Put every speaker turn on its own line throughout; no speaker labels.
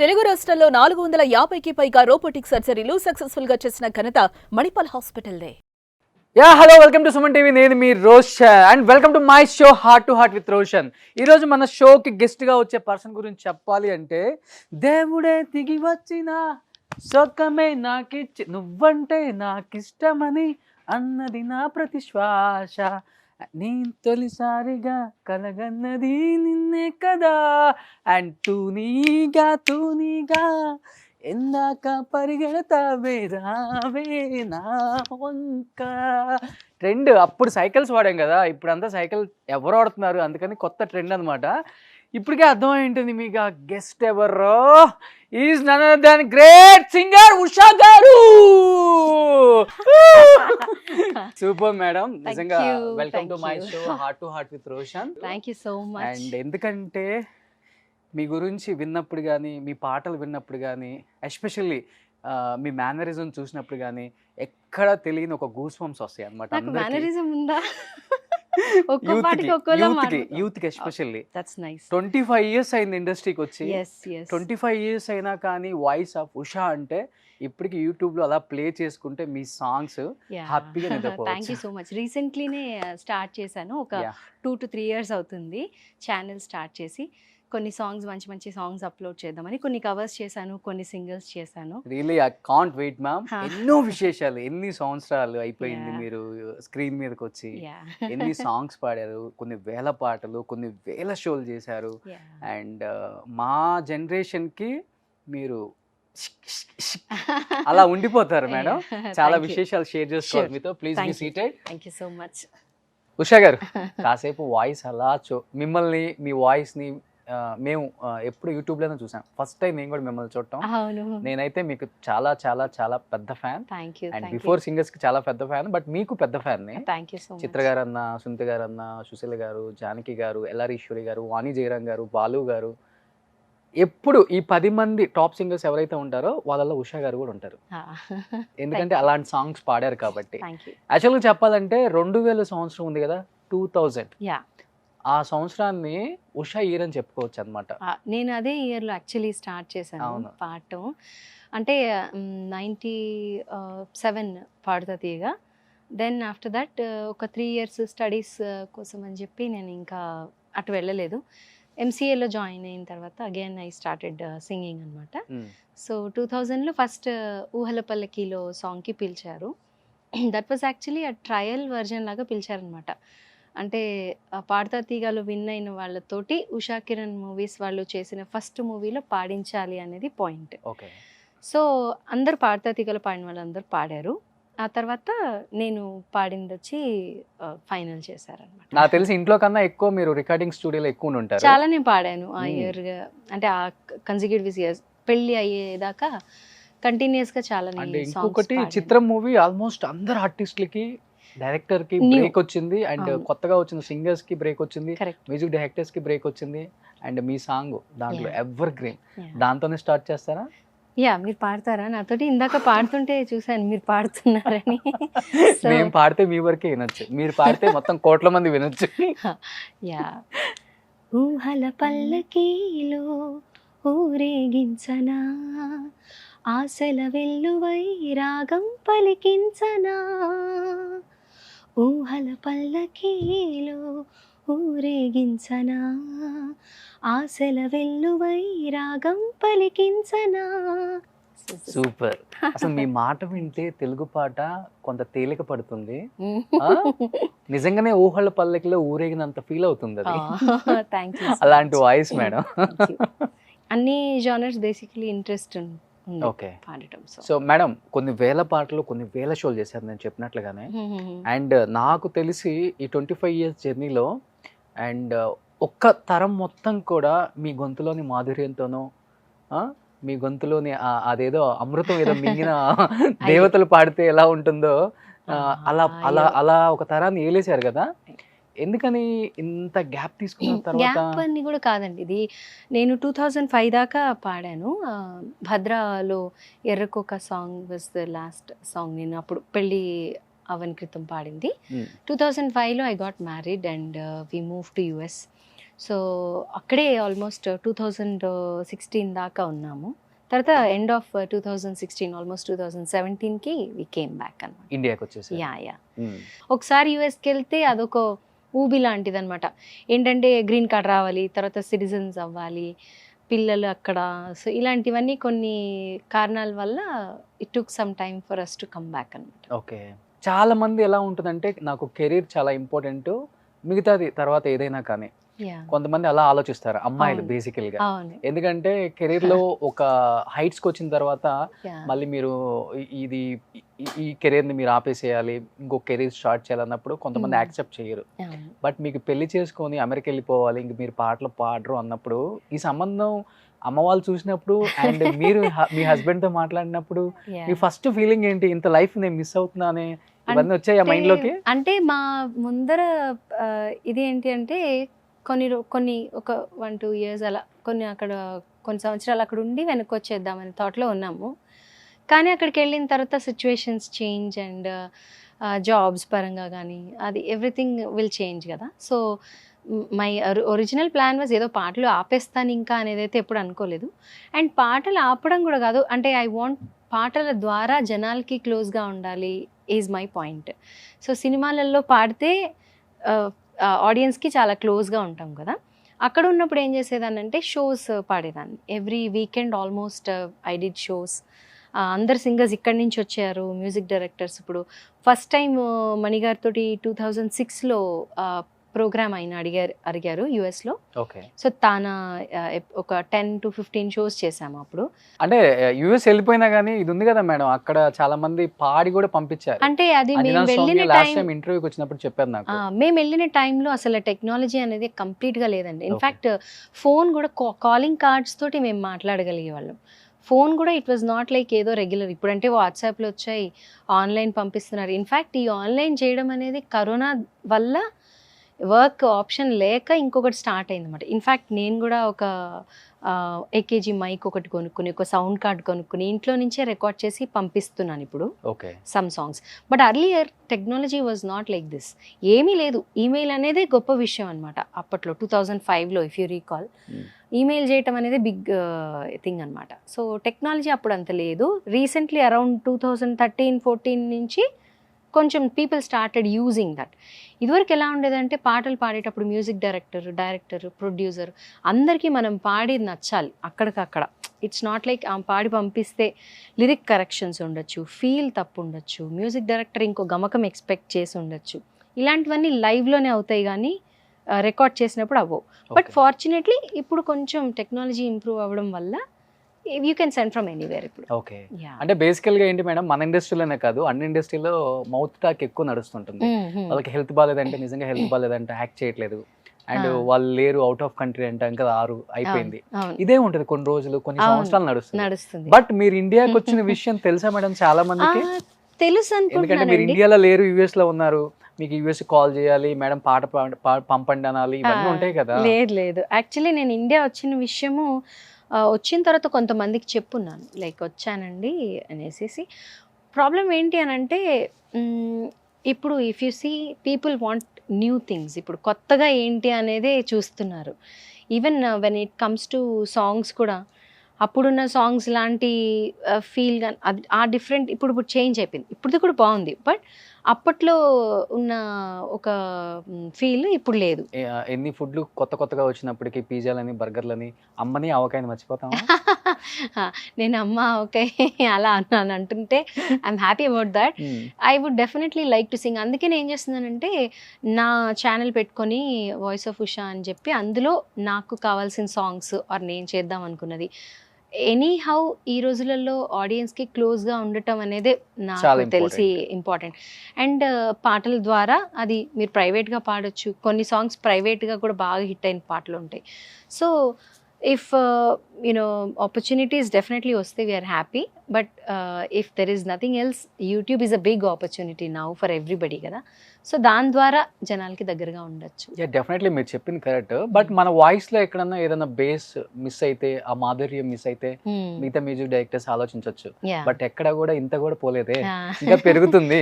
తెలుగు రాష్ట్రాల్లో 450కి పైగా రోబోటిక్ సర్జరీలు సక్సెస్ఫుల్ గా చేసిన ఘనత మణిపాల్ హాస్పిటల్దే.
Hello welcome to Suman TV. నేను మీ Roshan and welcome to my show heart to heart with Roshan. ఈరోజు మన షోకి గెస్ట్గా వచ్చే పర్సన్ గురించి చెప్పాలి అంటే, దేవుడే దిగి వచ్చిన సొక్కమే నాకిచ్చి నువ్వంటే నాకిష్టమని అన్నది నా ప్రతి శ్వాస, నీ తొలిసారిగా కలగన్నది నిన్నే కదా, అండ్ తూనీగా ఎందాక పరిగెడతావే రావే నా వంక. ట్రెండ్ అప్పుడు సైకిల్స్ వాడాం కదా, ఇప్పుడు అంతా సైకిల్ ఎవరు వాడుతున్నారు, అందుకని కొత్త ట్రెండ్ అనమాట. ఇప్పటికే అర్థమై ఉంటుంది మీకు ఆ గెస్ట్ ఎవరో. Is none other than great singer Usha garu. Super madam, నిజంగా welcome to my show heart to heart with Roshan.
Thank you so much.
And ఎందుకంటే మీ గురించి విన్నప్పుడు కానీ, మీ పాటలు విన్నప్పుడు కానీ, ఎస్పెషల్లీ మీ మేనరిజం చూసినప్పుడు కానీ ఎక్కడ తెలియని ఒక గూస్ బంప్స్ వస్తాయి అనమాట.
మేనరిజం ఉందా?
యూత్కి ఎస్పెషల్లీ.
That's nice.
25 years అయింది ఇండస్ట్రీకి వచ్చి. 25 years అయినా కానీ వాయిస్ ఆఫ్ ఉషా అంటే ఇప్పటికి యూట్యూబ్ లో అలా ప్లే చేసుకుంటే మీ సాంగ్స్ హ్యాపీగా నిద్రపోవచ్చు.
Thank you so much. రీసెంట్లీనే స్టార్ట్ చేశాను, ఒక 2 to 3 years అవుతుంది ఛానల్ స్టార్ట్ చేసి. కొన్ని సాంగ్స్ మంచి మంచి సాంగ్స్ అప్లోడ్ చేద్దామని కొన్ని కవర్స్ చేశాను, కొన్ని సింగిల్స్ చేశాను.
Really I can't wait ma'am. ఎన్నో విశేషాలు, ఎన్ని సంవత్సరాలు అయిపోయింది మీరు స్క్రీన్ మీదకి వచ్చి, ఎన్ని సాంగ్స్ పాడారు, కొన్ని వేల పాటలు, కొన్ని వేల షోలు చేశారు. అండ్ మా జనరేషన్ కి మీరు అలా ఉండిపోతారు మేడం. చాలా విశేషాలు షేర్ చేసుకోవాలి మీతో. Please be seated.
Thank you so much.
Usha గారు, కాసేపు వాయిస్ అలా మిమ్మల్ని, మీ వాయిస్ ని మేము ఎప్పుడు యూట్యూబ్ లోనే చూసాం. ఫస్ట్ టైం నేను కూడా మిమ్మల్ని చూడటం. నేనైతే మీకు చాలా చాలా చాలా పెద్ద ఫ్యాన్. అండ్ బిఫోర్ సింగర్స్ కి చాలా పెద్ద ఫ్యాన్, బట్ మీకు పెద్ద ఫ్యాన్. చిత్ర గారు అన్న, సునీత గారు అన్న, సుశీల గారు, జానకి గారు, ఎల్ఆర్ ఈశ్వరి గారు, వాణి జయరాం గారు, బాలు గారు, ఎప్పుడు ఈ 10 మంది టాప్ సింగర్స్ ఎవరైతే ఉంటారో వాళ్ళలో ఉషా గారు కూడా ఉంటారు. ఎందుకంటే అలాంటి సాంగ్స్ పాడారు కాబట్టి. యాక్చువల్గా చెప్పాలంటే 2000 సంవత్సరం ఉంది కదా, 2000, ఆ సంవత్సరాన్ని ఉషా ఇయర్ అని చెప్పుకోవచ్చు అనమాట.
నేను అదే ఇయర్ లో యాక్చువల్లీ స్టార్ట్ చేశాను పాడటం. అంటే 97 పాడుతా తీయగా. దెన్ ఆఫ్టర్ దట్ ఒక 3 years స్టడీస్ కోసం అని చెప్పి నేను ఇంకా అటు వెళ్ళలేదు. ఎంసీఏలో జాయిన్ అయిన తర్వాత అగైన్ ఐ స్టార్టెడ్ సింగింగ్ అనమాట. సో 2000లో ఫస్ట్ ఊహల పల్లకిలో సాంగ్కి పిలిచారు. దట్ వాజ్ యాక్చువల్లీ ఆ ట్రయల్ వర్జన్ లాగా పిలిచారనమాట. అంటే పాడతా తీగలో విన్ అయిన వాళ్ళతోటి ఉషా కిరణ్ మూవీస్ వాళ్ళు చేసిన ఫస్ట్ మూవీలో పాడించాలి అనేది పాయింట్. సో అందరు పాడతా తీగలో పాడిన వాళ్ళందరూ పాడారు. ఆ తర్వాత నేను పాడింది వచ్చి ఫైనల్ చేశారనమాట.
నాకు తెలిసి ఇంట్లో కన్నా ఎక్కువ మీరు రికార్డింగ్ స్టూడియోలో ఎక్కువ ఉంటారు.
చాలా నేను పాడాను ఆ ఇయర్. అంటే ఆ కన్సిక్యూటివ్ ఇయర్స్ పెళ్లి అయ్యేదాకా కంటిన్యూస్ గా చాలా.
ఇంకొకటి చిత్రం మూవీ ఆల్మోస్ట్ అందరు ఆర్టిస్టులకి, డైరెక్టర్ కి బ్రేక్ వచ్చింది, అండ్ కొత్తగా వచ్చిన సింగర్స్ కి బ్రేక్ వచ్చింది, మ్యూజిక్ డైరెక్టర్స్ కి బ్రేక్ వచ్చింది, అండ్ మీ సాంగ్ దాంట్లో ఎవర్ గ్రీన్. దాంతోనే స్టార్ట్ చేస్తారా?
మీరు పాడతారా నాతోటి? ఇందాక పాడుతుంటే చూసాను మీరు పాడుతున్నారని.
మేము పాడితే మీ వరకే వినొచ్చు, మీరు పాడితే మొత్తం కోట్ల మంది వినొచ్చు.
ఊహల పల్లకీలో ఊరేగించనా, ఆశల వెల్లువై రాగం పలికించనా, ఊహల పల్లకీలో ఊరేగించనా, ఆశల వెల్లువై రాగం పలికించనా.
సూపర్. అసలు మీ మాట వింటే తెలుగు పాట కొంత తేలిక పడుతుంది. నిజంగానే ఊహల పల్లకిలో ఊరేగినంత ఫీల్ అవుతుంది అది. అలాంటి వాయిస్ మేడం.
అన్ని genres basically interest.
Okay. So madam, కొన్ని వేల పాటలు, కొన్ని వేల షోలు చేశారు నేను చెప్పినట్లుగానే. అండ్ నాకు తెలిసి ఈ 25 years జర్నీలో అండ్ ఒక్క తరం మొత్తం కూడా మీ గొంతులోని మాధుర్యంతోనో, మీ గొంతులోని అదేదో అమృతం ఏదో మింగిన దేవతలు పాడితే ఎలా ఉంటుందో అలా అలా అలా ఒక తరాన్ని ఏలేశారు కదా. ఎందుకని ఇంత గ్యాప్ తీసుకున్న తర్వాత?
గ్యాప్ అని కూడా కాదండి, ఇది నేను 2005 దాకా పాడాను. భద్రాలో ఎర్రకోక song was the last song నేను అప్పుడు పెళ్ళి అవని క్రితం పాడింది. 2005లో I got married and we move to US. So అక్కడే ఆల్మోస్ట్ 2016 దాకా ఉన్నాము. తర్వాత ఎండ్ ఆఫ్ 2016 ఆల్మోస్ట్ 2017కి వి కేమ్ బ్యాక్ అనమాట.
ఇండియాకి వచ్చేసి
యా ఒకసారి యూఎస్కి వెళ్తే అదొక ఊబి లాంటిది అనమాట. ఏంటంటే గ్రీన్ కార్డ్ రావాలి, తర్వాత సిటిజన్స్ అవ్వాలి, పిల్లలు అక్కడ. సో ఇలాంటివన్నీ కొన్ని కారణాల వల్ల it took some time for us to come back అనమాట.
ఓకే. చాలా మంది ఎలా ఉంటుందంటే నాకు కెరీర్ చాలా ఇంపార్టెంట్, మిగతాది తర్వాత ఏదైనా కానీ. కొంతమంది అలా ఆలోచిస్తారు అమ్మాయిలు
అవును.
బేసికల్ గా.
అవును.
ఎందుకంటే కెరీర్ లో ఒక హైట్స్ కి వచ్చిన తర్వాత మళ్ళీ మీరు ఇది ఈ కెరీర్ ని మీరు ఆపేసేయాలి, ఇంకో కెరీర్ స్టార్ట్ చేయాలన్నప్పుడు కొంతమంది యాక్సెప్ట్ చేయరు. బట్ మీకు పెళ్లి చేసుకొని అమెరికా వెళ్ళిపోవాలి, ఇంక మీరు పాటలు పాడరు అన్నప్పుడు ఈ సంబంధం అమ్మ వాళ్ళు చూసినప్పుడు అండ్ మీరు మీ హస్బెండ్ తో మాట్లాడినప్పుడు మీ ఫస్ట్ ఫీలింగ్ ఏంటి? ఇంత లైఫ్ నేను మిస్ అవుతున్నానే, ఇవన్నీ వచ్చాయి ఆ మైండ్ లోకి?
అంటే మా ముందర ఇది ఏంటి అంటే కొన్ని ఒక 1-2 years అలా కొన్ని సంవత్సరాలు అక్కడ ఉండి వెనక్కి వచ్చేద్దామని థాట్లో ఉన్నాము. కానీ అక్కడికి వెళ్ళిన తర్వాత సిచ్యువేషన్స్ చేంజ్ అండ్ జాబ్స్ పరంగా కానీ అది ఎవ్రీథింగ్ విల్ చేంజ్ కదా. So my original plan was ఏదో పాటలు ఆపేస్తాను ఇంకా అనేది అయితే ఎప్పుడు అనుకోలేదు. అండ్ పాటలు ఆపడం కూడా కాదు, అంటే ఐ వాంట్ పాటల ద్వారా జనాలకి క్లోజ్గా ఉండాలి ఈజ్ మై పాయింట్. సో సినిమాలలో పాడితే ఆడియన్స్కి చాలా క్లోజ్గా ఉంటాం కదా. అక్కడ ఉన్నప్పుడు ఏం చేసేదాన్ని అంటే షోస్ పాడేదాన్ని. Every weekend almost I did shows. అందరు సింగర్స్ ఇక్కడి నుంచి వచ్చారు, మ్యూజిక్ డైరెక్టర్స్. ఇప్పుడు ఫస్ట్ టైం మణిగారితో 2006లో ప్రోగ్రామ్ అయిన అడిగారు యుఎస్లో.
ఓకే.
సో తాన ఒక 10 to 15 షోస్ చేసాము అప్పుడు.
అంటే యుఎస్ వెళ్ళిపోయినా కానీ ఇది ఉంది కదా మేడం, అక్కడ చాలా మంది పాడి కూడా పంపించారు.
అంటే అది మేము వెళ్ళిన టైం
ఇంటర్వ్యూకి వచ్చినప్పుడు చెప్పారు నాకు.
మేము వెళ్ళిన టైంలో అసలు టెక్నాలజీ అనేది కంప్లీట్గా లేదండి. ఇన్ఫ్యాక్ట్ ఫోన్ కూడా కాలింగ్ కార్డ్స్ తోటి మేము మాట్లాడగలిగేవాళ్ళం. ఫోన్ కూడా ఇట్ వాజ్ నాట్ లైక్ ఏదో రెగ్యులర్. ఇప్పుడంటే వాట్సాప్లో వచ్చాయి, ఆన్లైన్ పంపిస్తున్నారు. ఇన్ఫ్యాక్ట్ ఈ ఆన్లైన్ చేయడం అనేది కరోనా వల్ల వర్క్ ఆప్షన్ లేక ఇంకొకటి స్టార్ట్ అయింది అనమాట. ఇన్ఫ్యాక్ట్ నేను కూడా ఒక ఏకేజీ మైక్ ఒకటి కొనుక్కుని, ఒక సౌండ్ కార్డ్ కొనుక్కుని ఇంట్లో నుంచే రికార్డ్ చేసి పంపిస్తున్నాను ఇప్పుడు some songs. But earlier technology was not like this. ఏమీ లేదు. ఈమెయిల్ అనేది గొప్ప విషయం అనమాట అప్పట్లో 2005లో ఇఫ్ యూ రీకాల్. ఈమెయిల్ చేయటం అనేది బిగ్ థింగ్ అనమాట. సో టెక్నాలజీ అప్పుడు అంత లేదు. రీసెంట్లీ అరౌండ్ 2013-14 నుంచి కొంచెం పీపుల్ స్టార్టెడ్ యూజింగ్ దట్. ఇదివరకు ఎలా ఉండేదంటే పాటలు పాడేటప్పుడు మ్యూజిక్ డైరెక్టర్, ప్రొడ్యూసర్ అందరికీ మనం పాడేది నచ్చాలి అక్కడికక్కడ. ఇట్స్ నాట్ లైక్ పాడి పంపిస్తే లిరిక్ కరెక్షన్స్ ఉండొచ్చు, ఫీల్ తప్పు ఉండొచ్చు, మ్యూజిక్ డైరెక్టర్ ఇంకో గమకం ఎక్స్పెక్ట్ చేసి ఉండొచ్చు. ఇలాంటివన్నీ లైవ్లోనే అవుతాయి కానీ రికార్డ్ చేసినప్పుడు అవ్వవు. బట్ ఫార్చునేట్లీ ఇప్పుడు కొంచెం టెక్నాలజీ ఇంప్రూవ్ అవ్వడం వల్ల you can send from anywhere ఇప్పుడు.
ఓకే. అంటే బేసికల్ గా ఏంటి మేడం, మన ఇండస్ట్రీలోనే కాదు అన్ని ఇండస్ట్రీలో మౌత్ టాక్ ఎక్కువ నడుస్తుంటుంది. వాళ్ళకి హెల్త్ బాగాలేదంటే నిజంగా హెల్త్ బాగాలేదంటే యాక్ట్ చేయట్లేదు, అండ్ వాళ్ళు లేరు, అవుట్ ఆఫ్ కంట్రీ అంటే ఇంకా 6 అయిపోయింది. ఇదే ఉంటది కొన్ని రోజులు, కొన్ని సంవత్సరాలు నడుస్తుంది. బట్ మీరు ఇండియాకి వచ్చిన విషయం తెలుసా మేడం చాలా మందికి?
తెలుసు.
ఎందుకంటే మీరు ఇండియాలో లేరు, యుఎస్ లో ఉన్నారు, మీకు యుఎస్ కాల్ చేయాలి, మేడం పాట పంపండి అనాలి, ఇవన్నీ ఉంటాయి కదా.
లేదు యాక్చువల్లీ నేను ఇండియా వచ్చిన విషయము వచ్చిన తర్వాత కొంతమందికి చెప్పున్నాను, లైక్ వచ్చానండి అనేసి. ప్రాబ్లం ఏంటి అని అంటే ఇప్పుడు if you see people want new things. ఇప్పుడు కొత్తగా ఏంటి అనేదే చూస్తున్నారు. Even when it comes to songs కూడా అప్పుడున్న సాంగ్స్ లాంటి ఫీల్ కానీ అది ఆ డిఫరెంట్ ఇప్పుడు చేంజ్ అయిపోయింది. ఇప్పుడుది కూడా బాగుంది, బట్ అప్పట్లో ఉన్న ఒక ఫీల్ ఇప్పుడు లేదు.
ఎన్ని ఫుడ్లు కొత్తగా వచ్చినప్పటికీ పిజ్జాలని, బర్గర్లని, అమ్మని ఆవకాయని మర్చిపోతాం.
నేను అమ్మ ఓకే అలా అన్నాను అంటుంటే I'm happy about that. I would definitely like to sing. అందుకే నేను ఏం చేస్తున్నానంటే నా ఛానల్ పెట్టుకొని వాయిస్ ఆఫ్ ఉషా అని చెప్పి అందులో నాకు కావాల్సిన సాంగ్స్ ఆర్ నేను చేద్దాం అనుకున్నది ఎనీ హౌ ఈ రోజులలో ఆడియన్స్కి క్లోజ్గా ఉండటం అనేది నాకు తెలిసి ఇంపార్టెంట్. అండ్ పాటల ద్వారా అది మీరు ప్రైవేట్గా పాడొచ్చు. కొన్ని సాంగ్స్ ప్రైవేట్గా కూడా బాగా హిట్ అయిన పాటలు ఉంటాయి. So if you know opportunities definitely వస్తే we are happy. But if there is nothing else, YouTube is a big opportunity now for everybody కదా. సో దాని ద్వారా జనాలకి దగ్గరగా ఉండొచ్చు.
డెఫినెట్లీ మీరు చెప్పింది కరెక్ట్. బట్ మన వాయిస్ లో ఎక్కడన్నా ఏదైనా బేస్ మిస్ అయితే, ఆ మాధుర్యం మిస్ అయితే మిగతా మ్యూజిక్ డైరెక్టర్స్ ఆలోచించవచ్చు. బట్ ఎక్కడ కూడా ఇంత కూడా పోలేదే, ఇంకా పెరుగుతుంది.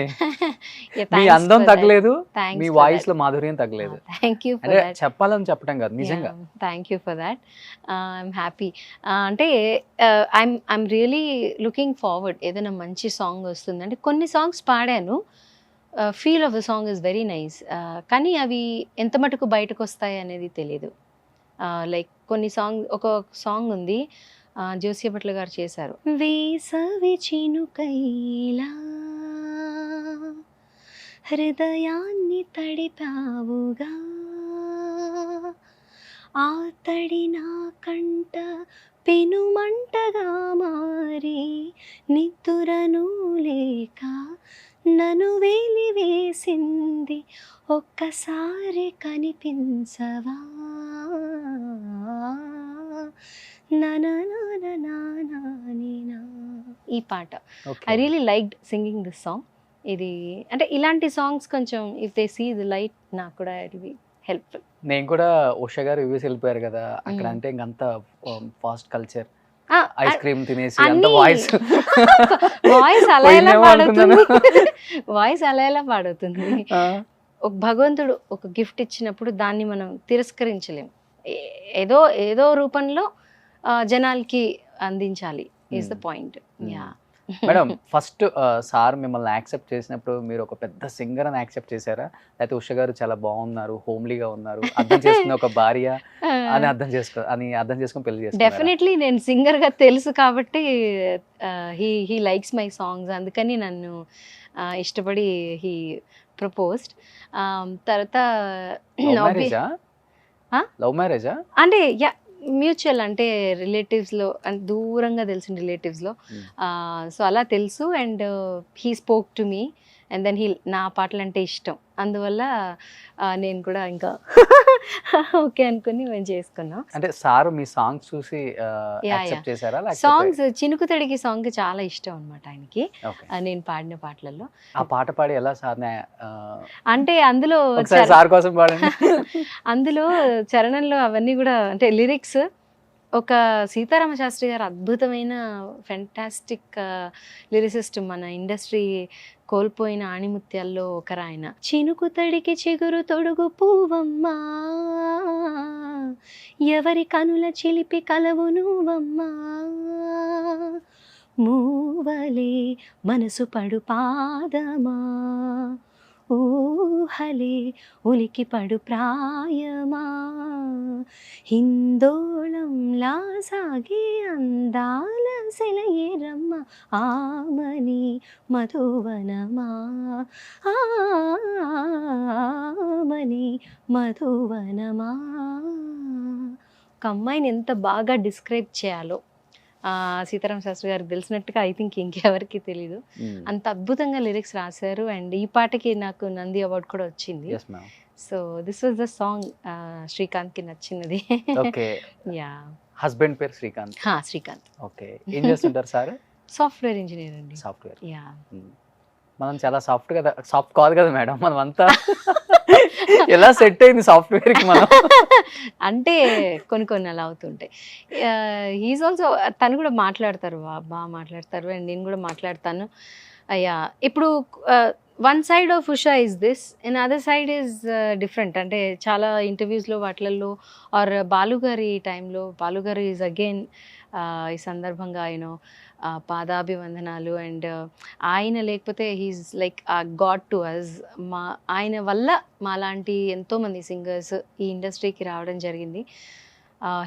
మీ అందం తగ్గలేదు, మీ వాయిస్ లో మాధుర్యం తగ్గలేదు.
థ్యాంక్ యూ
అంటే చెప్పాలని చెప్పడం కాదు, నిజంగా.
Thank you for that. I'm happy. అంటే ఐఎమ్ రియలీ లుకింగ్ ఫార్వర్డ్, ఏదైనా మంచి సాంగ్ వస్తుంది అంటే. కొన్ని సాంగ్స్ పాడాను, feel of the song is very nice, కానీ అవి ఎంత మటుకు బయటకు వస్తాయి అనేది తెలియదు. లైక్ కొన్ని ఒక సాంగ్ ఉంది, జోసియా భట్ల గారు చేశారు. వేసవి చినుకైలా హృదయాన్ని తడిపావుగా, ఆ తడి నా కంట పెనుమంటగా మారి, నిద్దురను లేక నన్ను వేసింది, ఒక్కసారి కనిపించవా, ఈ పాట. I really liked singing this song. ఇది అంటే ఇలాంటి సాంగ్స్ కొంచెం if they see the light, నాకు కూడా ఇట్ విల్ బి హెల్ప్ఫుల్.
నేను కూడా ఉషా గారు యూఎస్ వెళ్ళిపోయారు కదా, అక్కడ అంటే ఇంకంత ఫాస్ట్ కల్చర్, ఐస్ క్రీమ్ తినేసి అంత వాయిస్
అలా ఎలా పాడుతుంది, వాయిస్ అలా ఎలా పాడుతుంది. ఒక భగవంతుడు ఒక గిఫ్ట్ ఇచ్చినప్పుడు దాన్ని మనం తిరస్కరించలేం, ఏదో రూపంలో జనాలకి అందించాలి is the point. Yeah
madam, first sir మిమ్మల్ని యాక్సెప్ట్ చేసినప్పుడు మీరు ఒక పెద్ద సింగర్ అని యాక్సెప్ట్ చేశారా, లేకపోతే ఉష గారు చాలా బాగున్నారు, హోమ్లీగా ఉన్నారు, అర్థం చేసుకునే ఒక భార్య అని అర్థం చేసుకొని పెళ్లి చేసుకున్నారు?
డెఫినెట్లీ నేను సింగర్ గా తెలుసు కాబట్టి హీ లైక్స్ మై సాంగ్స్, అందుకని నన్ను ఇష్టపడి హీ ప్రపోజ్డ్. తర్వాత
లవ్ మ్యారేజా
అంటే మ్యూచువల్, అంటే రిలేటివ్స్లో, అంటే దూరంగా తెలిసిన రిలేటివ్స్లో. సో అలా తెలుసు. And he spoke to me and then నా పాటలు అంటే ఇష్టం, అందువల్ల నేను కూడా ఇంకా ఓకే అనుకుని మేము చేసుకున్నాం.
అంటే సార్ మీ సాంగ్స్ చూసి యాక్సెప్ట్ చేశారా?
సాంగ్స్ చినుకు తడికి సాంగ్ చాలా ఇష్టం అనమాట ఆయనకి, నేను పాడిన పాటలలో.
ఆ పాట పాడి ఎలా సార్
అంటే అందులో
సార్ కోసం పాడండి.
అందులో చరణంలో అవన్నీ కూడా అంటే లిరిక్స్, ఒక సీతారామ శాస్త్రి గారు అద్భుతమైన ఫెంటాస్టిక్ లిరిసిస్ట్, మన ఇండస్ట్రీ కోల్పోయిన ఆణిముత్యాల్లో ఒకరు ఆయన. చినుకు తడికి చిగురు తొడుగు పువ్వమ్మా, ఎవరి కనుల చిలిపి కలవు నువ్వమ్మా, మూవలే మనసు పడు పాదమా, ఊహలే ఉలికి పడు ప్రాయమా, హిందోళంలా సాగే అందాల సెలయేరమ్మ, ఆమని మధువనమా, ఆమని మధువనమా. ఒక అమ్మాయిని ఎంత బాగా డిస్క్రైబ్ చేయాలో సీతారామ శాస్త్రి గారికి తెలిసినట్టుగా ఐ థింక్ ఇంకెవరికి తెలీదు, అంత అద్భుతంగా లిరిక్స్ రాశారు. అండ్ ఈ పాటకి నాకు నంది అవార్డు కూడా వచ్చింది. So this was the song Srikanth కి నచ్చినది. యా,
హస్బెండ్ పేరు శ్రీకాంత్.
శ్రీకాంత్.
ఓకే, ఏం చేస్తుంటారు సార్?
సాఫ్ట్వేర్ ఇంజనీర్ అండి.
సాఫ్ట్వేర్.
యా,
మనం చాలా సాఫ్ట్ కదా, సాఫ్ట్ కాదు కదా మేడం మనం అంతా. ఎలా సెట్ అయింది సాఫ్ట్వేర్ కి మనం?
అంటే కొన్ని అలా అవుతుంటాయి. హీస్ ఆల్సో, తను కూడా మాట్లాడతారు, బాగా మాట్లాడతారు, అండ్ నేను కూడా మాట్లాడతాను. అయ్యా, ఇప్పుడు one side of Usha is this, and other side is different. అంటే చాలా ఇంటర్వ్యూస్లో వాటిలలో ఆర్ బాలుగారి టైంలో, బాలుగారు ఈజ్ అగైన్ ఈ సందర్భంగా యూనో పాదాభివందనాలు. అండ్ ఆయన లేకపోతే he's like God to us. ఆయన వల్ల మాలాంటి ఎంతోమంది సింగర్స్ ఈ ఇండస్ట్రీకి రావడం జరిగింది.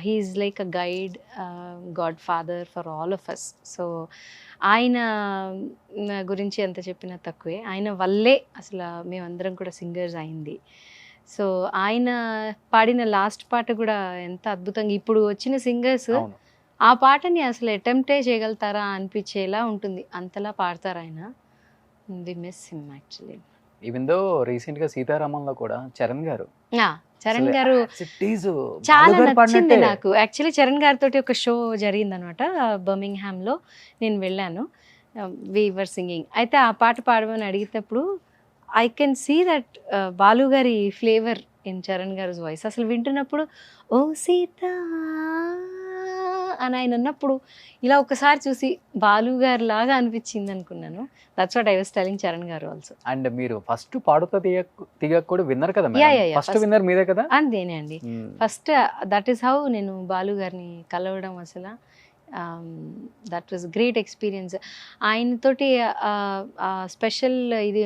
He's like a guide, godfather for all of us. So ఆయన గురించి ఎంత చెప్పినా తక్కువే. ఆయన వల్లే అసలు మేమందరం కూడా సింగర్స్ అయింది. సో ఆయన పాడిన లాస్ట్ పాట కూడా ఎంత అద్భుతంగా, ఇప్పుడు వచ్చిన సింగర్స్ ఆ పాటని అసలు అటెంప్టే చేయగలుగుతారా అనిపించేలా ఉంటుంది, అంతలా పాడతారు ఆయన. We miss him actually.
Even though recent గా సీతారామంలో కూడా చరణ్ గారు
చరణ్ గారు చాలా నచ్చింది నాకు. యాక్చువల్లీ చరణ్ గారితో ఒక షో జరిగిందనమాట బర్మింగ్హామ్లో, నేను వెళ్ళాను. వీవర్ సింగింగ్ అయితే ఆ పాట పాడమని అడిగినప్పుడు I can see that Balu గారి ఫ్లేవర్ ఇన్ చరణ్ గారి వాయిస్. అసలు వింటున్నప్పుడు ఓ సీత అని ఆయన ఉన్నప్పుడు ఇలా ఒకసారి చూసి బాలు గారి లాగా అనిపించింది అనుకున్నాను. That's what I was telling Charan గారు ఆల్సో.
అండ్ మీరు ఫస్ట్ పాడుతా తీగ కూడా విన్నర్ కదా, ఫస్ట్ విన్నర్ మీదే కదా?
అంతేనే అండి. ఫస్ట్ దట్ ఈస్ హౌ నేను బాలు గారిని కలవడం. అసలు దట్ వాజ్ గ్రేట్ ఎక్స్పీరియన్స్. ఆయనతోటి స్పెషల్ ఇది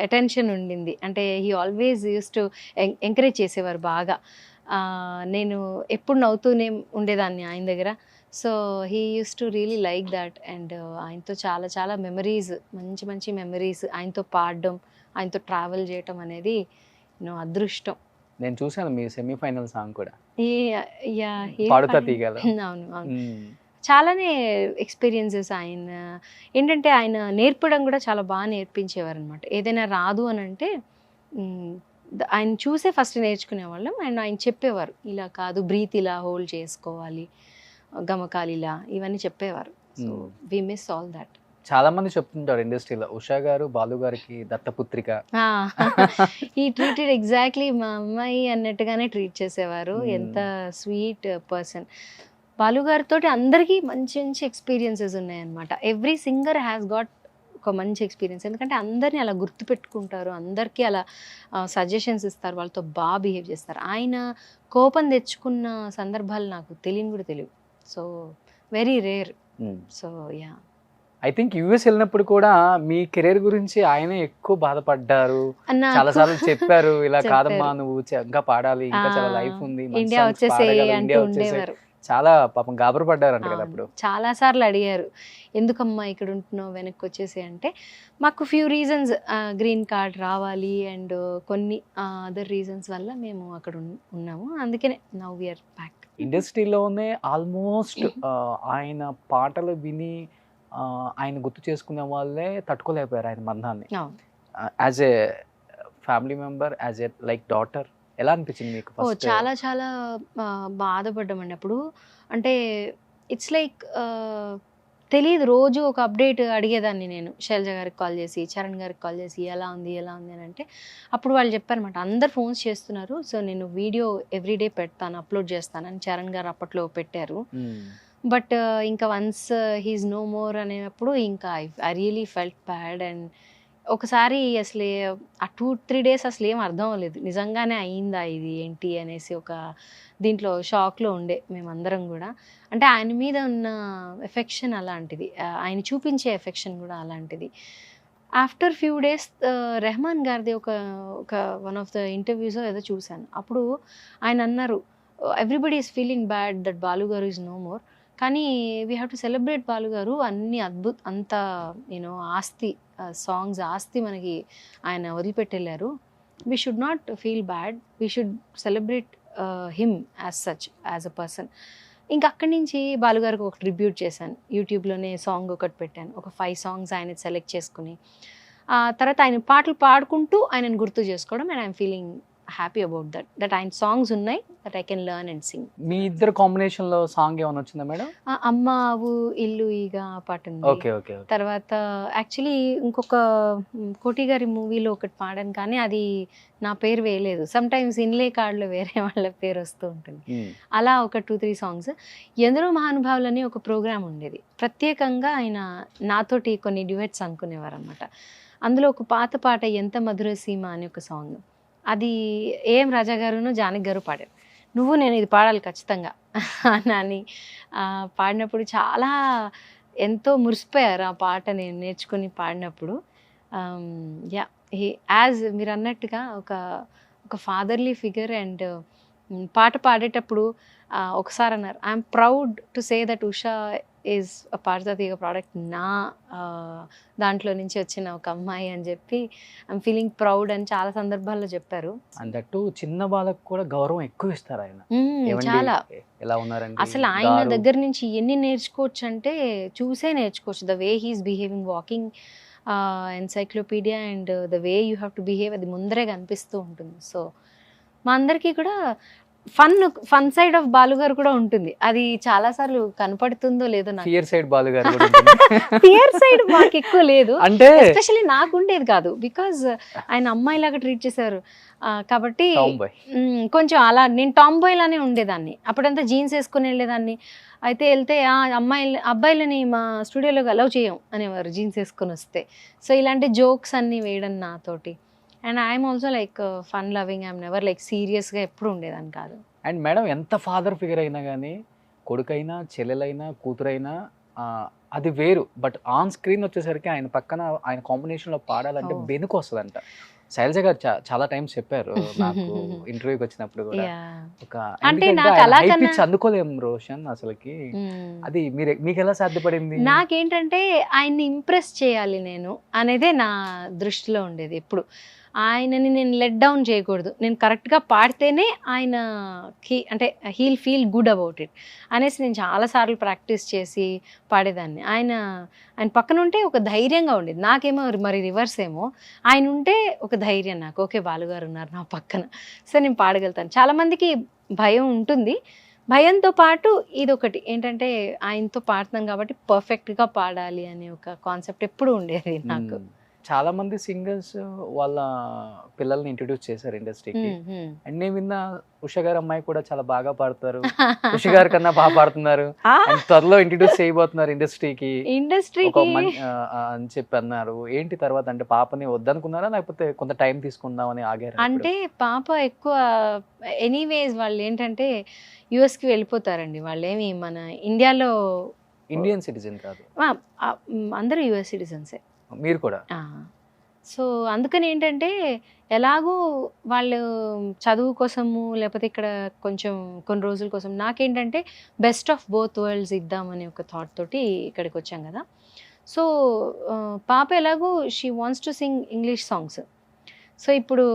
అటెన్షన్ ఉండింది. అంటే he always use to encourage చేసేవారు బాగా. నేను ఎప్పుడు నవ్వుతూనే ఉండేదాన్ని ఆయన దగ్గర. So he use to really like that. And ఆయనతో చాలా చాలా మెమరీస్, మంచి మంచి మెమరీస్, ఆయనతో పాడడం, ఆయనతో ట్రావెల్ చేయటం అనేది అదృష్టం.
నేను చూసాను మీ సెమీఫైనల్ సాంగ్ కూడా
పాడుతా తీగలో. అవును అవును, చాలానే ఎక్స్పీరియన్సెస్. ఆయన ఏంటంటే ఆయన నేర్పడం కూడా చాలా బాగా నేర్పించేవారు అనమాట. ఏదైనా రాదు అని అంటే ఆయన చూసే ఫస్ట్ నేర్చుకునేవాళ్ళం. అండ్ ఆయన చెప్పేవారు, ఇలా కాదు, బ్రీత్ ఇలా హోల్డ్ చేసుకోవాలి, గమకాలు ఇలా, ఇవన్నీ చెప్పేవారు. So we miss all that.
చాలా మంది చెప్తుంటారు ఇండస్ట్రీలో, ఉషా గారు బాలు గారికి దత్తపుత్రిక.
ఈ ట్రీటెడ్ ఎగ్జాక్ట్లీ మా అమ్మాయి అన్నట్టుగానే ట్రీట్ చేసేవారు. ఎంత స్వీట్ పర్సన్. బాలు గారితో అందరికీ మంచి మంచి ఎక్స్పీరియన్సెస్ ఉన్నాయన్నమాట. ఎవ్రీ సింగర్ హ్యాస్ గాట్ ఒక మంచి ఎక్స్పీరియన్స్. ఎందుకంటే అందరినీ అలా గుర్తుపెట్టుకుంటారు, అందరికీ అలా సజెషన్స్ ఇస్తారు, వాళ్ళతో బాగా బిహేవ్ చేస్తారు. ఆయన కోపం తెచ్చుకున్న సందర్భాలు నాకు తెలియని కూడా తెలియదు. So very rare. So yeah,
I think US వెళ్ళినప్పుడు కూడా మీ కెరీర్ గురించి ఆయనే ఎక్కువ బాధపడ్డారు, చాలా సార్లు చెప్పారు, ఇలా కాదమ్మా నువ్వు ఇంకా పాడాలి, ఇంకా చాలా లైఫ్ ఉంది,
ఇండియా వచ్చేసి
చాలా పాపం గాబరు పడ్డారంట కదా అప్పుడు.
చాలా సార్లు అడిగారు, ఎందుకమ్మా ఇక్కడ ఉంటున్నావు, వెనక్కి వచ్చేసి అంటే మాకు ఫ్యూ రీజన్స్, గ్రీన్ కార్డ్ రావాలి అండ్ కొన్ని అదర్ రీజన్స్ వల్ల మేము అక్కడ ఉన్నాము. అందుకనే నౌ వి ఆర్ బ్యాక్.
ఇండస్ట్రీలోనే ఆల్మోస్ట్ ఆయన పాటలు విని ఆయన గుర్తు చేసుకునే వాళ్ళే తట్టుకోలేకపోయారు ఆయన మందాన్ని. As a family member, as a like daughter, ఎలా అనిపించింది మీకు?
చాలా చాలా బాధపడ్డామండి అప్పుడు. అంటే ఇట్స్ లైక్ తెలియదు, రోజు ఒక అప్డేట్ అడిగేదాన్ని నేను శైలజ గారికి కాల్ చేసి, చరణ్ గారికి కాల్ చేసి, ఎలా ఉంది అని అంటే అప్పుడు వాళ్ళు చెప్పారన్నమాట, అందరు ఫోన్స్ చేస్తున్నారు, సో నేను వీడియో ఎవ్రీడే పెడతాను, అప్లోడ్ చేస్తానని చరణ్ గారు అప్పట్లో పెట్టారు. బట్ ఇంకా వన్స్ హీస్ నో మోర్ అనేటప్పుడు ఇంకా I really felt bad. And ఒకసారి అసలు ఆ 2-3 days అసలు ఏం అర్థం అవ్వలేదు, నిజంగానే అయిందా ఇది ఏంటి అనేసి ఒక దీంట్లో షాక్లో ఉండే మేమందరం కూడా. అంటే ఆయన మీద ఉన్న ఎఫెక్షన్ అలాంటిది, ఆయన చూపించే ఎఫెక్షన్ కూడా అలాంటిది. ఆఫ్టర్ ఫ్యూ డేస్ రెహమాన్ గారిది ఒక వన్ ఆఫ్ ద ఇంటర్వ్యూస్ ఏదో చూశాను. అప్పుడు ఆయన అన్నారు, everybody is feeling bad that Balu garu is no more, కానీ we have to celebrate Balu garu, అన్ని అంత ఆస్తి, సాంగ్స్ ఆస్తి మనకి ఆయన వదిలిపెట్టెళ్ళారు. We should not feel bad, we should celebrate him as such, as a person. ఇంకా అక్కడి నుంచి బాలుగారికి ఒక ట్రిబ్యూట్ చేశాను, యూట్యూబ్లోనే సాంగ్ ఒకటి పెట్టాను, ఒక 5 songs ఆయన సెలెక్ట్ చేసుకుని. తర్వాత ఆయన పాటలు పాడుకుంటూ ఆయనను గుర్తు చేసుకోవడం. And I'm feeling happy about that ఆయన సాంగ్స్ ఉన్నాయి, that I can learn and sing.
మీ ఇద్దరు కాంబినేషన్ లో సాంగ్ ఏమైనా వచ్చిందా మేడం?
అమ్మ ఆవు ఇల్లు ఈగ పాట ఉంది. తర్వాత యాక్చువల్లీ ఇంకొక కోటి గారి మూవీలో ఒకటి పాడాను, కానీ అది నా పేరు వేయలేదు. సమ్ టైమ్స్ ఇన్లే కార్డులో వేరే వాళ్ళ పేరు వస్తూ ఉంటుంది. అలా ఒక 2-3 songs. ఎందరో మహానుభావులని ఒక ప్రోగ్రామ్ ఉండేది, ప్రత్యేకంగా ఆయన నాతోటి కొన్ని డ్యూయెట్స్ అనుకునేవారు అనమాట. అందులో ఒక పాత పాట ఎంత మధుర సీమ అని ఒక సాంగ్, అది ఏఎం రాజా గారును జానకి గారు పాడారు. నువ్వు నేను ఇది పాడాలి ఖచ్చితంగా అని పాడినప్పుడు చాలా ఎంతో మురిసిపోయారు ఆ పాట నేను నేర్చుకుని పాడినప్పుడు. యా, యాజ్ మీరు అన్నట్టుగా ఒక ఫాదర్లీ ఫిగర్. అండ్ పాట పాడేటప్పుడు ఒకసారి అన్నారు, I'm proud to say that Usha is a Padutha Theega product, నా దాంట్లో నుంచి వచ్చిన ఒక అమ్మాయి అని చెప్పి ఐఎమ్ ఫీలింగ్ ప్రౌడ్ అని చాలా సందర్భాల్లో చెప్పారు.
అన్నట్టు చిన్న వాళ్ళకు కూడా గౌరవం ఎక్కువ ఇస్తారు ఆయన.
చాలా
ఎలా ఉన్నారంటే
అసలు ఆయన దగ్గర నుంచి ఎన్ని నేర్చుకోవచ్చు అంటే చూసే నేర్చుకోవచ్చు. The way he's behaving, walking encyclopedia, and the way you have to behave, అది ముందరే కనిపిస్తూ ఉంటుంది. సో మా అందరికీ కూడా ఫన్ సైడ్ ఆఫ్ బాలు గారు కూడా ఉంటుంది. అది చాలా సార్లు కనపడుతుందో లేదో నాకు.
ఫియర్ సైడ్ బాలు గారు కూడా ఉంటుంది.
ఫియర్ సైడ్ మాకు ఎక్కువ లేదు,
అంటే
ఎస్పెషల్లీ నాకు ఉండేది కాదు, బికాజ్ ఆయన అమ్మాయి లాగా ట్రీట్ చేశారు కాబట్టి
tomboy.
కొంచెం అలా నేను టామ్ బాయ్ లానే ఉండేదాన్ని. అప్పుడంతా జీన్స్ వేసుకుని వెళ్ళేదాన్ని. అయితే వెళ్తే అబ్బాయిలని మా స్టూడియోలో అలౌ చేయం అనేవారు జీన్స్ వేసుకొని వస్తే. సో ఇలాంటి జోక్స్ అన్నీ వేయడం నాతోటి. And I'm also like fun loving, I'm never like సీరియస్గా ఎప్పుడు ఉండేదాన్ని కాదు.
అండ్ మేడం ఎంత ఫాదర్ ఫిగర్ అయినా కానీ కొడుకైనా చెల్లెలైనా కూతురైనా అది వేరు. బట్ ఆన్ స్క్రీన్ వచ్చేసరికి ఆయన పక్కన ఆయన కాంబినేషన్లో పాడాలంటే బెనుకు వస్తుందంట. శైలజ గారు చాలా టైమ్స్ చెప్పారు నాకు ఇంటర్వ్యూకి వచ్చినప్పుడు కూడా. ఒక
అంటే నాకు అలా
అందుకోలేం రోషన్ అసలుకి. అది మీకు ఎలా సాధ్యపడింది?
నాకేంటంటే ఆయన్ని ఇంప్రెస్ చేయాలి నేను అనేదే నా దృష్టిలో ఉండేది ఎప్పుడు. ఆయనని నేను లెట్ డౌన్ చేయకూడదు, నేను కరెక్ట్గా పాడితేనే ఆయన అంటే heal feel good about it అనేసి నేను చాలాసార్లు ప్రాక్టీస్ చేసి పాడేదాన్ని. ఆయన పక్కన ఉంటే ఒక ధైర్యంగా ఉండేది. నాకేమో మరి రివర్స్ ఏమో, ఆయన ఉంటే ఒక ధైర్యం నాకు, ఓకే బాలుగారు ఉన్నారు నా పక్కన, సో నేను పాడగలుగుతాను. చాలామందికి భయం ఉంటుంది, భయంతో పాటు ఇదొకటి ఏంటంటే ఆయనతో పాడుతున్నాం కాబట్టి పర్ఫెక్ట్గా పాడాలి అనే ఒక కాన్సెప్ట్ ఎప్పుడు ఉండేది నాకు.
చాలా మంది సింగర్స్ వాళ్ళ పిల్లల్ని ఇంట్రడ్యూస్ చేశారు ఇండస్ట్రీకి. అండ్ నేను విన్న ఉషా గారు అమ్మాయి కూడా చాలా బాగా పాడతారు, ఉషా గారి కన్నా బాగా పాడుతున్నారు, త్వరలో ఇంట్రడ్యూస్ చేయబోతున్నారు ఇండస్ట్రీకి అని చెప్పి అన్నారు. ఏంటి తర్వాత అంటే పాపని వద్దనుకున్నారా లేకపోతే కొంత టైం తీసుకుందామని ఆగారు?
అంటే పాప ఎక్కువ ఎనీవేస్ వాళ్ళు ఏంటంటే యుఎస్కి వెళ్ళిపోతారండి. వాళ్ళు ఏమి మన ఇండియాలో
ఇండియన్ సిటిజన్ కాదు,
అందరూ యుఎస్ సిటిజన్సే.
మీరు కూడా.
సో అందుకని ఏంటంటే ఎలాగూ వాళ్ళు చదువు కోసము లేకపోతే ఇక్కడ కొంచెం కొన్ని రోజుల కోసం, నాకేంటంటే బెస్ట్ ఆఫ్ బోత్ వరల్డ్స్ ఇద్దామని ఒక థాట్ తోటి ఇక్కడికి వచ్చాం కదా. సో పాప ఎలాగూ she wants to sing English songs. So ఇప్పుడు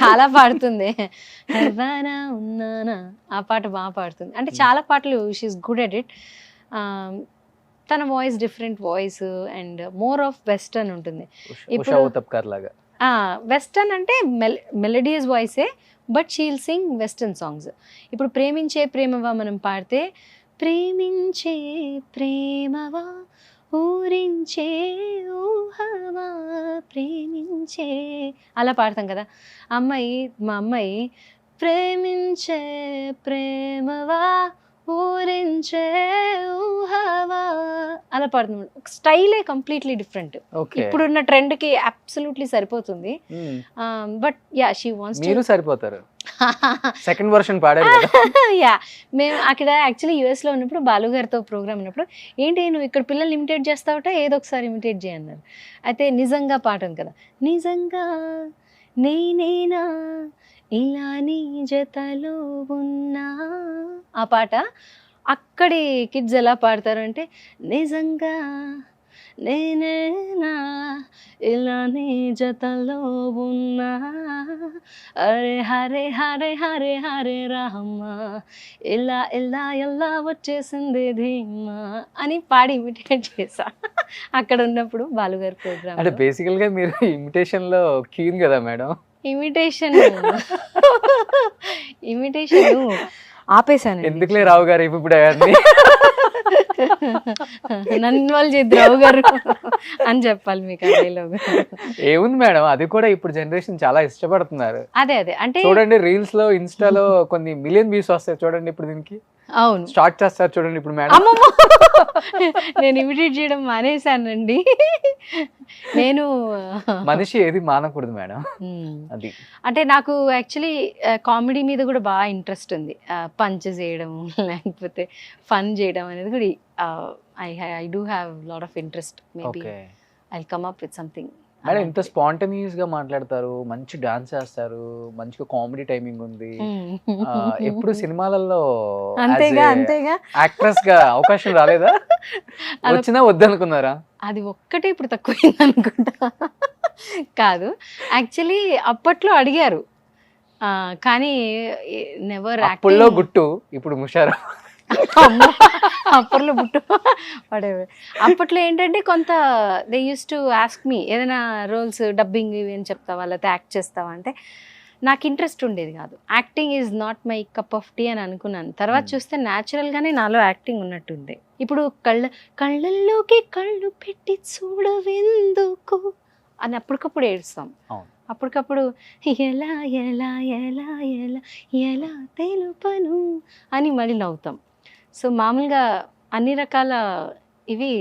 చాలా పాడుతుంది, ఉన్నానా ఆ పాట బాగా పాడుతుంది. అంటే చాలా పాటలు షీఈస్ గుడ్ ఎట్ ఇట్. తన voice different voice and more of western ఉంటుంది. ఇప్పుడు వెస్టర్న్ అంటే మెలడియస్ వాయిసే, but she'll sing western songs. ఇప్పుడు ప్రేమించే ప్రేమవా మనం పాడితే, ప్రేమించే ప్రేమవా ఊరించే ఊహవా ప్రేమించే అలా పాడతాం కదా. మా అమ్మాయి ప్రేమించే ప్రేమవా ఊరించే ఊహవా అలా పాడుతుంది. స్టైలే కంప్లీట్లీ డిఫరెంట్. ఇప్పుడున్న ట్రెండ్ కి అబ్సల్యూట్లీ సరిపోతుంది. But yeah she wants to.
సరిపోతారు. సెకండ్ వర్షన్ పాడారు కదా.
యా మేము అక్కడ యాక్చువల్లీ యుఎస్ లో ఉన్నప్పుడు బాలు గారితో ప్రోగ్రామ్ ఉన్నప్పుడు, ఏంటి నువ్వు ఇక్కడ పిల్లల్ని ఇమిటేట్ చేస్తావుట, ఏదో ఒకసారి ఇమిటేట్ చేయన్నారు. అయితే నిజంగా పాట ఉంది కదా, నిజంగా నేనేనా ఇలా నీ జతలో ఉన్నా, ఆ పాట అక్కడి కిడ్స్ ఎలా పాడతారు అంటే, నిజంగా నేనేనా ఇలా నీ జతలో ఉన్నా, అరే హరే హరే హరే హరే రామ ఇలా ఇలా ఎలా వచ్చేసింది ధీమా అని పాడి ఇమిటేట్ చేసా అక్కడ ఉన్నప్పుడు బాలుగారి ప్రోగ్రామ్.
అంటే బేసికల్ గా మీరు ఇమిటేషన్ లో క్యూన్ కదా మేడం.
ఇమిటేషన్ ఆపేశాను.
ఎందుకులే రావు గారు ఇప్పుడు
నన్ను ఇన్వాల్వ్ చేద్దు రావు గారు అని చెప్పాలి మీకు.
ఏముంది మేడం, అది కూడా ఇప్పుడు జనరేషన్ చాలా ఇష్టపడుతున్నారు.
అదే అంటే
చూడండి రీల్స్ లో ఇన్స్టాలో కొన్ని మిలియన్ వ్యూస్ వస్తాయి చూడండి ఇప్పుడు దీనికి.
అవును
స్టార్ట్ చేస్తారు చూడండి ఇప్పుడు మేడం.
నేను ఇమిటేట్ చేయడం మానేశానండి. నేను
మనిషి ఏది మానకూడదు మేడం. అది
అంటే నాకు యాక్చువల్లీ కామెడీ మీద కూడా బాగా ఇంట్రెస్ట్ ఉంది. పంచ్ చేయడం లేకపోతే ఫన్ చేయడం అనేది కూడా I do have lot of interest. Maybe I will come up with something.
Madam ఇంత స్పాంటేనియస్ గా మాట్లాడతారు, మంచి డాన్స్ చేస్తారు, మంచిగా కామెడీ టైమింగ్ ఉంది. ఎప్పుడు సినిమాలలో యాక్ట్రెస్ గా అవకాశం రాలేదా? వచ్చినా వద్దనుకున్నారా?
అది ఒక్కటే ఇప్పుడు తక్కువైంది అనుకుంటా. కాదు యాక్చువల్లీ అప్పట్లో అడిగారు కానీ నెవర్.
అప్పుల్లో గుట్టు ఇప్పుడు ముషారా.
అమ్మో, అప్పట్లో బుట్టు whatever. అప్పట్లో ఏంటంటే కొంత they use to ask me ఏదైనా రోల్స్ డబ్బింగ్ ఇవి అని చెప్తావా లేకపోతే యాక్ట్ చేస్తావా అంటే నాకు ఇంట్రెస్ట్ ఉండేది కాదు. Acting is not my cup of tea అని అనుకున్నాను. తర్వాత చూస్తే న్యాచురల్గానే నాలో యాక్టింగ్ ఉన్నట్టుంది. ఇప్పుడు కళ్ళల్లోకి కళ్ళు పెట్టి చూడవెందుకు అని అప్పటికప్పుడు ఏడుస్తాం. అప్పటికప్పుడు ఎలా ఎలా ఎలా ఎలా ఎలా తెలుపను అని మళ్ళీ నవ్వుతాం. సో మామూలుగా అన్ని రకాల ఇవి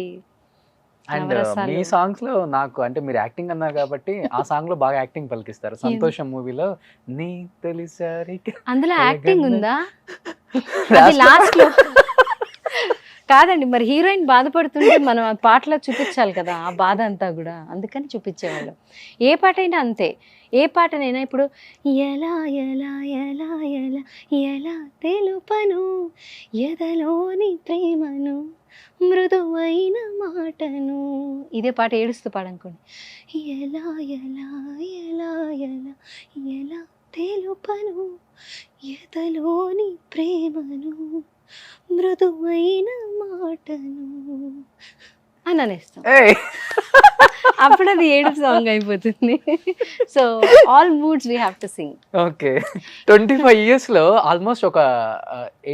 అండ్ మీ సాంగ్స్ లో నాకు అంటే మీరు యాక్టింగ్ అన్నారు కాబట్టి ఆ సాంగ్ లో బాగా యాక్టింగ్ పలికిస్తారు. సంతోషం మూవీలో నీ తొలిసారి
అందులో యాక్టింగ్ ఉందా? అది లాస్ట్ లో కాదండి, మరి హీరోయిన్ బాధపడుతుంటే మనం ఆ పాటలో చూపించాలి కదా ఆ బాధ అంతా కూడా, అందుకని చూపించేవాళ్ళు. ఏ పాట అయినా అంతే, ఏ పాటనైనా ఇప్పుడు ఎలా ఎలా ఎలా ఎలా ఎలా తెలుపను ఎదలోని ప్రేమను మృదువైన మాటను, ఇదే పాట ఏడుస్తూ పాడనుకోండి. ఎలా ఎలా ఎలా ఎలా ఎలా తెలుపను ఎదలోని ప్రేమను మృదువైన మాటను అని అనేస్తాం. అప్పుడు అది ఏడుపు సాంగ్ అయిపోతుంది. So all moods we have to sing.
Okay, 25 years లో ఆల్మోస్ట్ ఒక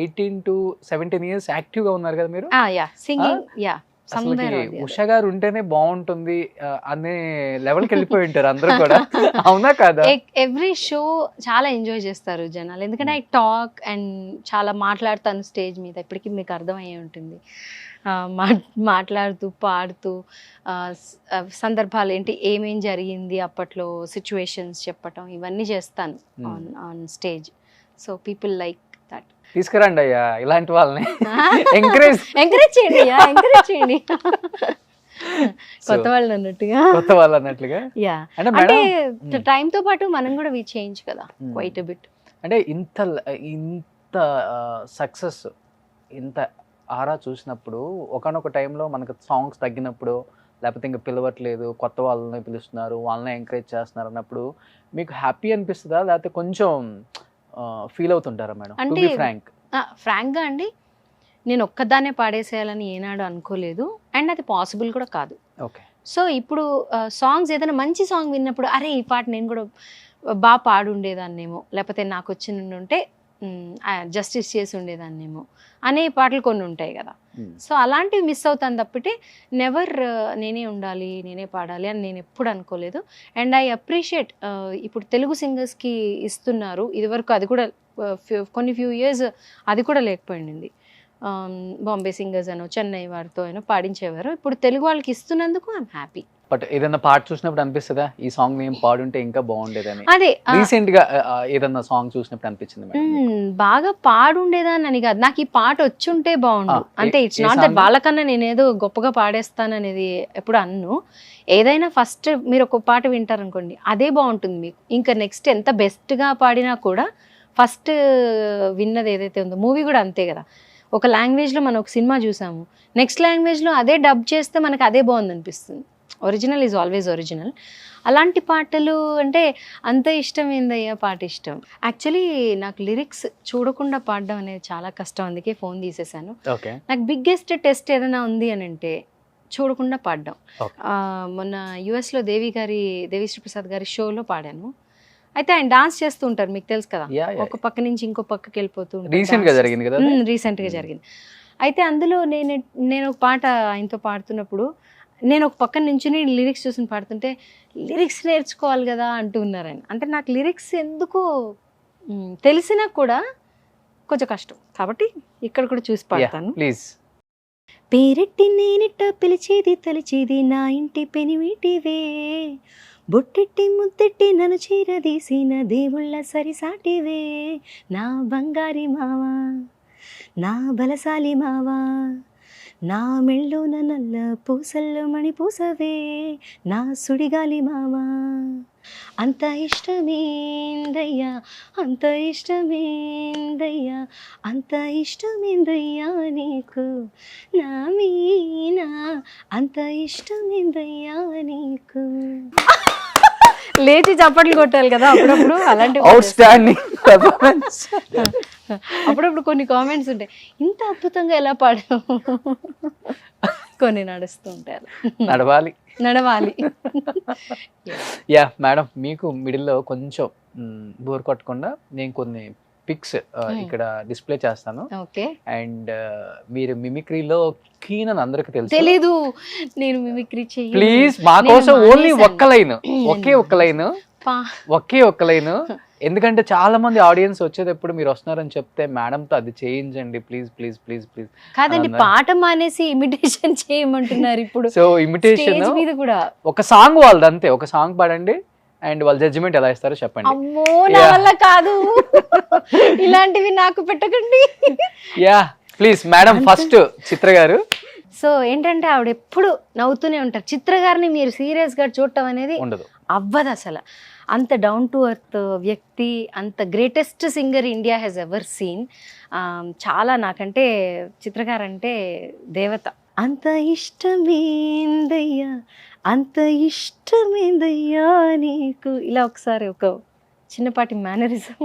18 to 17 years యాక్టివ్ గా ఉన్నారు కదా మీరు.
Yeah singing yeah.
ఉషా గారు ఉంటేనే బాగుంటుంది అనే లెవెల్కి వెళ్ళిపోయి ఉంటారు అందరూ కూడా, అవునా కాదా?
ఎవ్రీ షో చాలా ఎంజాయ్ చేస్తారు జనాలు, ఎందుకంటే ఐ టాక్ అండ్ చాలా మాట్లాడతాను స్టేజ్ మీద. ఇప్పటికీ మీకు అర్థమయ్యే ఉంటుంది. మాట్లాడుతూ పాడుతూ సందర్భాలు ఏంటి ఏమేం జరిగింది అప్పట్లో సిచ్యువేషన్స్ చెప్పటం ఇవన్నీ చేస్తాను on stage. So people like that.
తీసుకురండి అయ్యా ఇలాంటి వాళ్ళని, ఎంకరేజ్
చేయండి అయ్యా, ఎంకరేజ్ చేయండి. కొత్త వాళ్ళు అన్నట్టుగా యా. అంటే టైం తో పాటు మనం కూడా వి చేంజ్ కదా క్వైట్ ఎ బిట్.
అంటే ఇంత సక్సెస్ ఇంత ఆరా చూసినప్పుడు ఒకనొక టైంలో మనకు సాంగ్స్ తగ్గినప్పుడు లేకపోతే ఇంకా పిలవట్లేదు కొత్త వాళ్ళని పిలుస్తున్నారు వాళ్ళని ఎంకరేజ్ చేస్తున్నారు అన్నప్పుడు మీకు హ్యాపీ అనిపిస్తుందా లేకపోతే కొంచెం ఫీల్ అవుతుంటారా మేడం?
అంటే ఫ్రాంక్గా అండి, నేను ఒక్కదాన్నే పాడేసేయాలని ఏనాడు అనుకోలేదు అండ్ అది పాసిబుల్ కూడా కాదు.
ఓకే.
సో ఇప్పుడు సాంగ్స్ ఏదైనా మంచి సాంగ్ విన్నప్పుడు అరే ఈ పాట నేను కూడా బాగా పాడుండేదాన్నేమో లేకపోతే నాకు వచ్చిన ఉంటే జస్టిస్ చేసి ఉండేదాన్నేమో అనే పాటలు కొన్ని ఉంటాయి కదా. సో అలాంటివి మిస్ అవుతాను తప్పితే నెవర్ నేనే ఉండాలి నేనే పాడాలి అని నేను ఎప్పుడు అనుకోలేదు. అండ్ ఐ అప్రిషియేట్ ఇప్పుడు తెలుగు సింగర్స్కి ఇస్తున్నారు, ఇదివరకు అది కూడా కొన్ని ఫ్యూ ఇయర్స్ అది కూడా లేకపోయింది. బాంబే సింగర్స్ అనో చెన్నై వారితో అయినా పాడించేవారు, ఇప్పుడు తెలుగు వాళ్ళకి ఇస్తున్నందుకు ఐఎమ్ హ్యాపీ.
బట్ ఏదన్నా పాట చూసినప్పుడు అనిపిస్తుందా ఈ సాంగ్ ఏం పాడుంటే ఇంకా బాగుండేదని?
అదే
రీసెంట్ గా ఏదన్నా సాంగ్ చూసినప్పుడు అనిపించింది
బాగా పాడుండేదాన్ని అని కాదు, నాకు ఈ పాట వచ్చుంటే బాగుండు అంటే. ఇట్స్ నాట్ దట్ వాళ్ళకన్నా నేనేదో గొప్పగా పాడేస్తాను అనేది ఎప్పుడు అన్ను. ఏదైనా ఫస్ట్ మీరు ఒక పాట వింటారనుకోండి అదే బాగుంటుంది మీకు, ఇంకా నెక్స్ట్ ఎంత బెస్ట్గా పాడినా కూడా ఫస్ట్ విన్నది ఏదైతే ఉందో. మూవీ కూడా అంతే కదా, ఒక లాంగ్వేజ్లో మనం ఒక సినిమా చూసాము, నెక్స్ట్ లాంగ్వేజ్లో అదే డబ్ చేస్తే మనకు అదే బాగుంది అనిపిస్తుంది. Original is always original. అలాంటి పాటలు అంటే అంత ఇష్టం ఏందయ్యా పాట ఇష్టం. యాక్చువల్లీ నాకు లిరిక్స్ చూడకుండా పాడడం అనేది చాలా కష్టం, అందుకే ఫోన్ తీసేసాను. నాకు బిగ్గెస్ట్ టెస్ట్ ఏదైనా ఉంది అని అంటే చూడకుండా పాడడం. మొన్న యుఎస్లో దేవిశ్రీ ప్రసాద్ గారి షోలో పాడాను. అయితే ఆయన డాన్స్ చేస్తూ ఉంటారు, మీకు తెలుసు కదా, ఒక పక్క నుంచి ఇంకో పక్కకి వెళ్ళిపోతూ ఉంటారు. రీసెంట్గా జరిగింది. అయితే అందులో నేను ఒక పాట ఆయనతో పాడుతున్నప్పుడు నేను ఒక పక్కన నుంచి లిరిక్స్ చూసి పాడుతుంటే లిరిక్స్ నేర్చుకోవాలి కదా అంటూ ఉన్నారు ఆయన. అంటే నాకు లిరిక్స్ ఎందుకో తెలిసినా కూడా కొంచెం కష్టం, కాబట్టి ఇక్కడ కూడా చూసి పాడతాను.
ప్లీజ్.
పేరెట్టి నేనిట్ట పిలిచేది తలిచేది నా ఇంటి పెనివిటివే, బొట్టెట్టి ముద్దెట్టి నన్ను చీరదీసిన దేవుళ్ళ సరిసాటివే, నా బంగారి మావా నా బలశాలి మావా, నా మెళ్ళోన నల్ల పూసల్లో మణిపూసవే, నా సుడిగాలి మావా, అంత ఇష్టమేందయ్యా అంత ఇష్టమేందయ్యా అంత ఇష్టమేందయ్యా నీకు నా మీనా అంత ఇష్టమేందయ్యా నీకు. లేచి చప్పట్లు కొట్టాలి కదా అప్పుడప్పుడు, అలాంటి
అవుట్ స్టాండింగ్ పర్ఫార్మెన్స్.
అప్పుడప్పుడు కొన్ని కామెంట్స్ ఉంటాయి, ఇంత అద్భుతంగా ఎలా పాడావు, కొన్ని నడుస్తూ ఉంటారు. నడవాలి.
యా మేడం, మీకు మిడిల్లో కొంచెం బోర్ కొట్టకుండా నేను కొన్ని పిక్స్ ఇక్కడ డిస్ప్లే చేస్తాను.
ఓకే.
అండ్ మీరు మిమిక్రీలో కీన్ అని అందరికి తెలుసు.
తెలీదు, నేను మిమిక్రీ చెయ్యి.
ప్లీజ్ మా కోసం ఓన్లీ ఒక్క లైన్, ఒకే ఒక్క లైన్. ఎందుకంటే చాలా మంది ఆడియన్స్ వచ్చేటప్పుడు మీరు వస్తున్నారని చెప్తే మేడంతో అది చేయించండి ప్లీజ్ ప్లీజ్ ప్లీజ్ ప్లీజ్.
కాదండి, పాట మానేసి ఇమిటేషన్ చేయమంటున్నారు ఇప్పుడు.
సో ఇమిటేషన్
మీద కూడా
ఒక సాంగ్ వాళ్ళది అంతే, ఒక సాంగ్ పాడండి అండ్ వాళ్ళ జడ్జిమెంట్ ఎలా ఇస్తారో చెప్పండి.
అమ్మో నా వల్ల కాదు, ఇలాంటివి నాకు పెట్టకండి.
యా ప్లీజ్ మేడం, ఫస్ట్ చిత్ర గారు.
సో ఏంటంటే ఆవిడ ఎప్పుడు నవ్వుతూనే ఉంటారు. చిత్ర గారిని మీరు సీరియస్ గా చూడటం అనేది
ఉండదు,
అవ్వదు అసలు. అంత డౌన్ టు ఎర్త్ వ్యక్తి, అంత greatest singer India has ever seen. చాలా నాకంటే చిత్రగారు అంటే దేవత. అంత ఇష్టమేందయ్యా, అంత ఇష్టమేందయ్యా నీకు, ఇలా ఒకసారి ఒక చిన్నపాటి మేనరిజం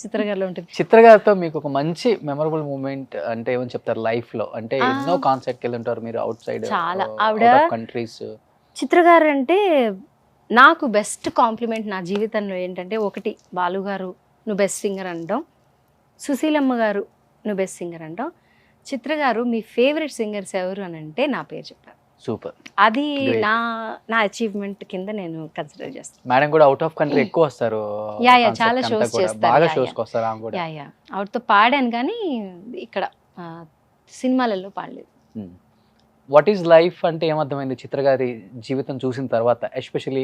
చిత్రగారిలో ఉంటుంది.
చిత్రగారితో మీకు ఒక మంచి మెమరబుల్ మూమెంట్ అంటే ఏమని చెప్తారు లైఫ్ లో? అంటే ఎన్నో కాన్సర్ట్కి వెళ్ళి ఉంటారు మీరు, అవుట్ సైడ్
చాలా. ఆవిడ
కంట్రీస్.
చిత్రగారు అంటే నాకు బెస్ట్ కాంప్లిమెంట్ నా జీవితంలో ఏంటంటే, ఒకటి బాలు గారు నువ్వు బెస్ట్ సింగర్ అంటాం, సుశీలమ్మ గారు నువ్వు బెస్ట్ సింగర్ అంటాం, చిత్ర గారు మీ ఫేవరెట్ సింగర్స్ ఎవరు అని అంటే నా పేరు చెప్పారు.
సూపర్.
అది నా అచీవ్మెంట్ కింద నేను కన్సిడర్ చేస్తాను.
మేడం కూడా అవుట్ ఆఫ్ కంట్రీ ఎక్కువ వస్తారు.
యా చాలా షోస్ చేస్తారు.
బాగా షోస్కి వస్తారు.
యా ఆవిడతో పాడాను కానీ ఇక్కడ సినిమాలలో పాడలేదు.
వాట్ ఈస్ లైఫ్ అంటే ఏమర్థమైంది చిత్ర గారి జీవితం చూసిన తర్వాత? ఎస్పెషల్లీ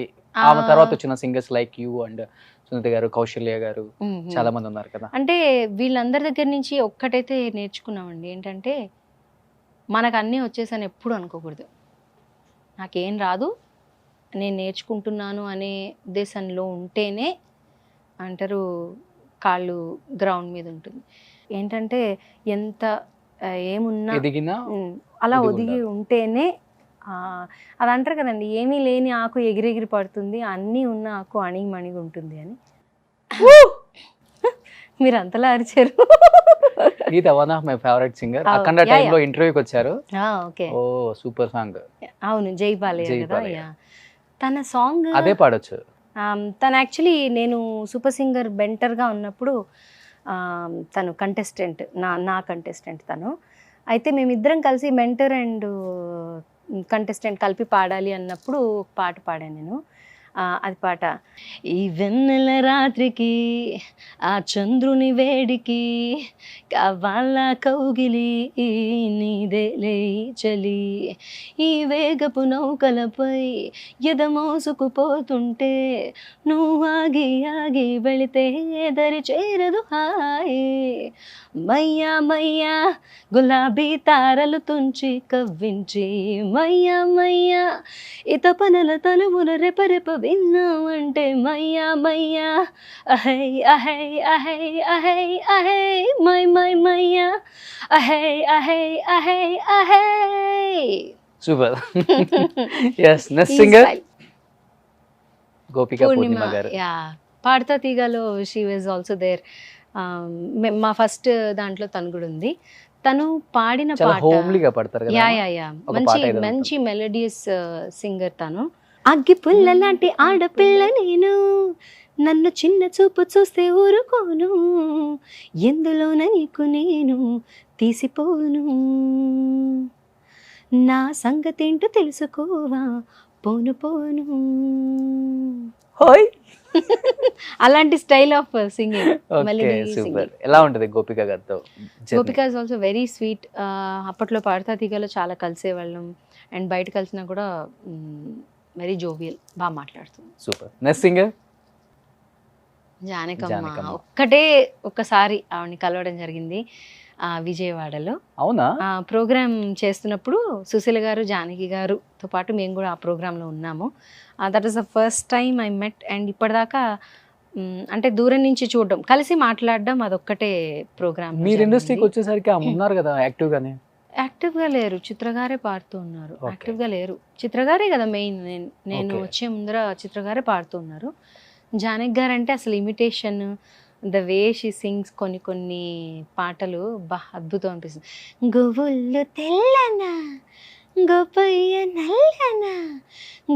ఆమె తర్వాత వచ్చిన singers like you and Sunitha garu, Kausalya గారు, చాలా మంది ఉన్నారు కదా.
అంటే వీళ్ళందరి దగ్గర నుంచి ఒక్కటైతే నేర్చుకున్నామండి, ఏంటంటే మనకు అన్నీ వచ్చేసని ఎప్పుడు అనుకోకూడదు. నాకేం రాదు, నేను నేర్చుకుంటున్నాను అనే ఉద్దేశంలో ఉంటేనే అంటారు కాళ్ళు గ్రౌండ్ మీద ఉంటుంది. ఏంటంటే ఎంత ఏమున్నా అలా ఒదిగి ఉంటేనే, అది అంటారు కదండి, ఏమీ లేని ఆకు ఎగిరెగిరి పడుతుంది, అన్నీ ఉన్న ఆకు అణిగిమణిగి ఉంటుంది అని. మీరు అంతలా అరిచారు.
Geetha one of my favourite singer. Akhanda టైంలో ఇంటర్వ్యూకి వచ్చారు.
ఓకే.
Oh super song.
అవును, జై బాలయ్య కదా. తన సాంగ్
అదే పాడొచ్చు.
తను యాక్చువల్లీ నేను సూపర్ సింగర్ బెంటర్గా ఉన్నప్పుడు తను కంటెస్టెంట్, నా కంటెస్టెంట్ తను. అయితే మేమిద్దరం కలిసి మెంటర్ అండ్ కంటెస్టెంట్ కలిపి పాడాలి అన్నప్పుడు పాట పాడాను నేను. అది పాట, ఈ వెన్నెల రాత్రికి ఆ చంద్రుని వేడికి కావాల కౌగిలి నీదేలే చలి, ఈ వేగపు నౌకలపై ఎదమోసుకుపోతుంటే నువ్వు ఆగి ఆగి వెళితే దరి చేరదు హాయి, మయ్యా మయ్యా గులాబీ తారలు తుంచి కవ్వించి మయ్యా మయ్యా ఇత పనల తలుముల రెపరెప విన్నామంటే మయ్యా మయ్యా అహై అహై అహై అహై అహై మై మై మయ్యా అహై అహై అహై అహై.
Super. yes, next singer Gopika Purnima garu.
Yeah, పాడతా తీగలో షీ వాజ్ ఆల్సో దేర్. మా ఫస్ట్ దాంట్లో తను కూడా ఉంది. తను పాడిన పాట మంచి మెలోడియస్ సింగర్ తను. అగ్గి పుల్ల లాంటి ఆడపిల్ల నేను, నన్ను చిన్న చూపు చూస్తే ఊరుకోను, ఎందులోన నీకు నేను తీసిపోను, నా సంగతేంటో తెలుసుకోవా పోను పోను. అలాంటి స్టైల్ ఆఫ్ సింగింగ్.
ఎలా ఉంటుంది గోపిక గారితో?
గోపిక ఇస్ ఆల్సో వెరీ స్వీట్. అప్పట్లో పాడతా తీగలో చాలా కలిసేవాళ్ళం అండ్ బయట కలిసినా కూడా వెరీ జోవియల్, బాగా మాట్లాడుతుంది.
సూపర్. Next singer
Janakamma. ఒక్కసారి ఆవిడని కలవడం జరిగింది విజయవాడలో.
అవునా?
ప్రోగ్రామ్ చేస్తున్నప్పుడు సుశీల గారు, జానకి గారుతో పాటు మేము కూడా ఆ ప్రోగ్రాంలో ఉన్నాము. That is the first time I met. And ఇప్పటిదాకా అంటే దూరం నుంచి చూడడం, కలిసి మాట్లాడడం, అదొక్కటే ప్రోగ్రామ్.
మీరు ఇండస్ట్రీకి వచ్చేసరికి ఉన్నారు కదా యాక్టివ్ గానే.
యాక్టివ్గా లేరు, చిత్రగారే పాడుతూ ఉన్నారు.
Okay.
యాక్టివ్గా లేరు, చిత్రగారే కదా మెయిన్. నేను
Okay.
వచ్చే ముందర చిత్రగారే పాడుతూ ఉన్నారు. జానకి గారు అంటే అసలు imitation, the way she sings కొన్ని కొన్ని పాటలు అద్భుతం అనిపిస్తుంది. గోవుళ్ళు తెల్లనా, గోపయ్య నల్లనా,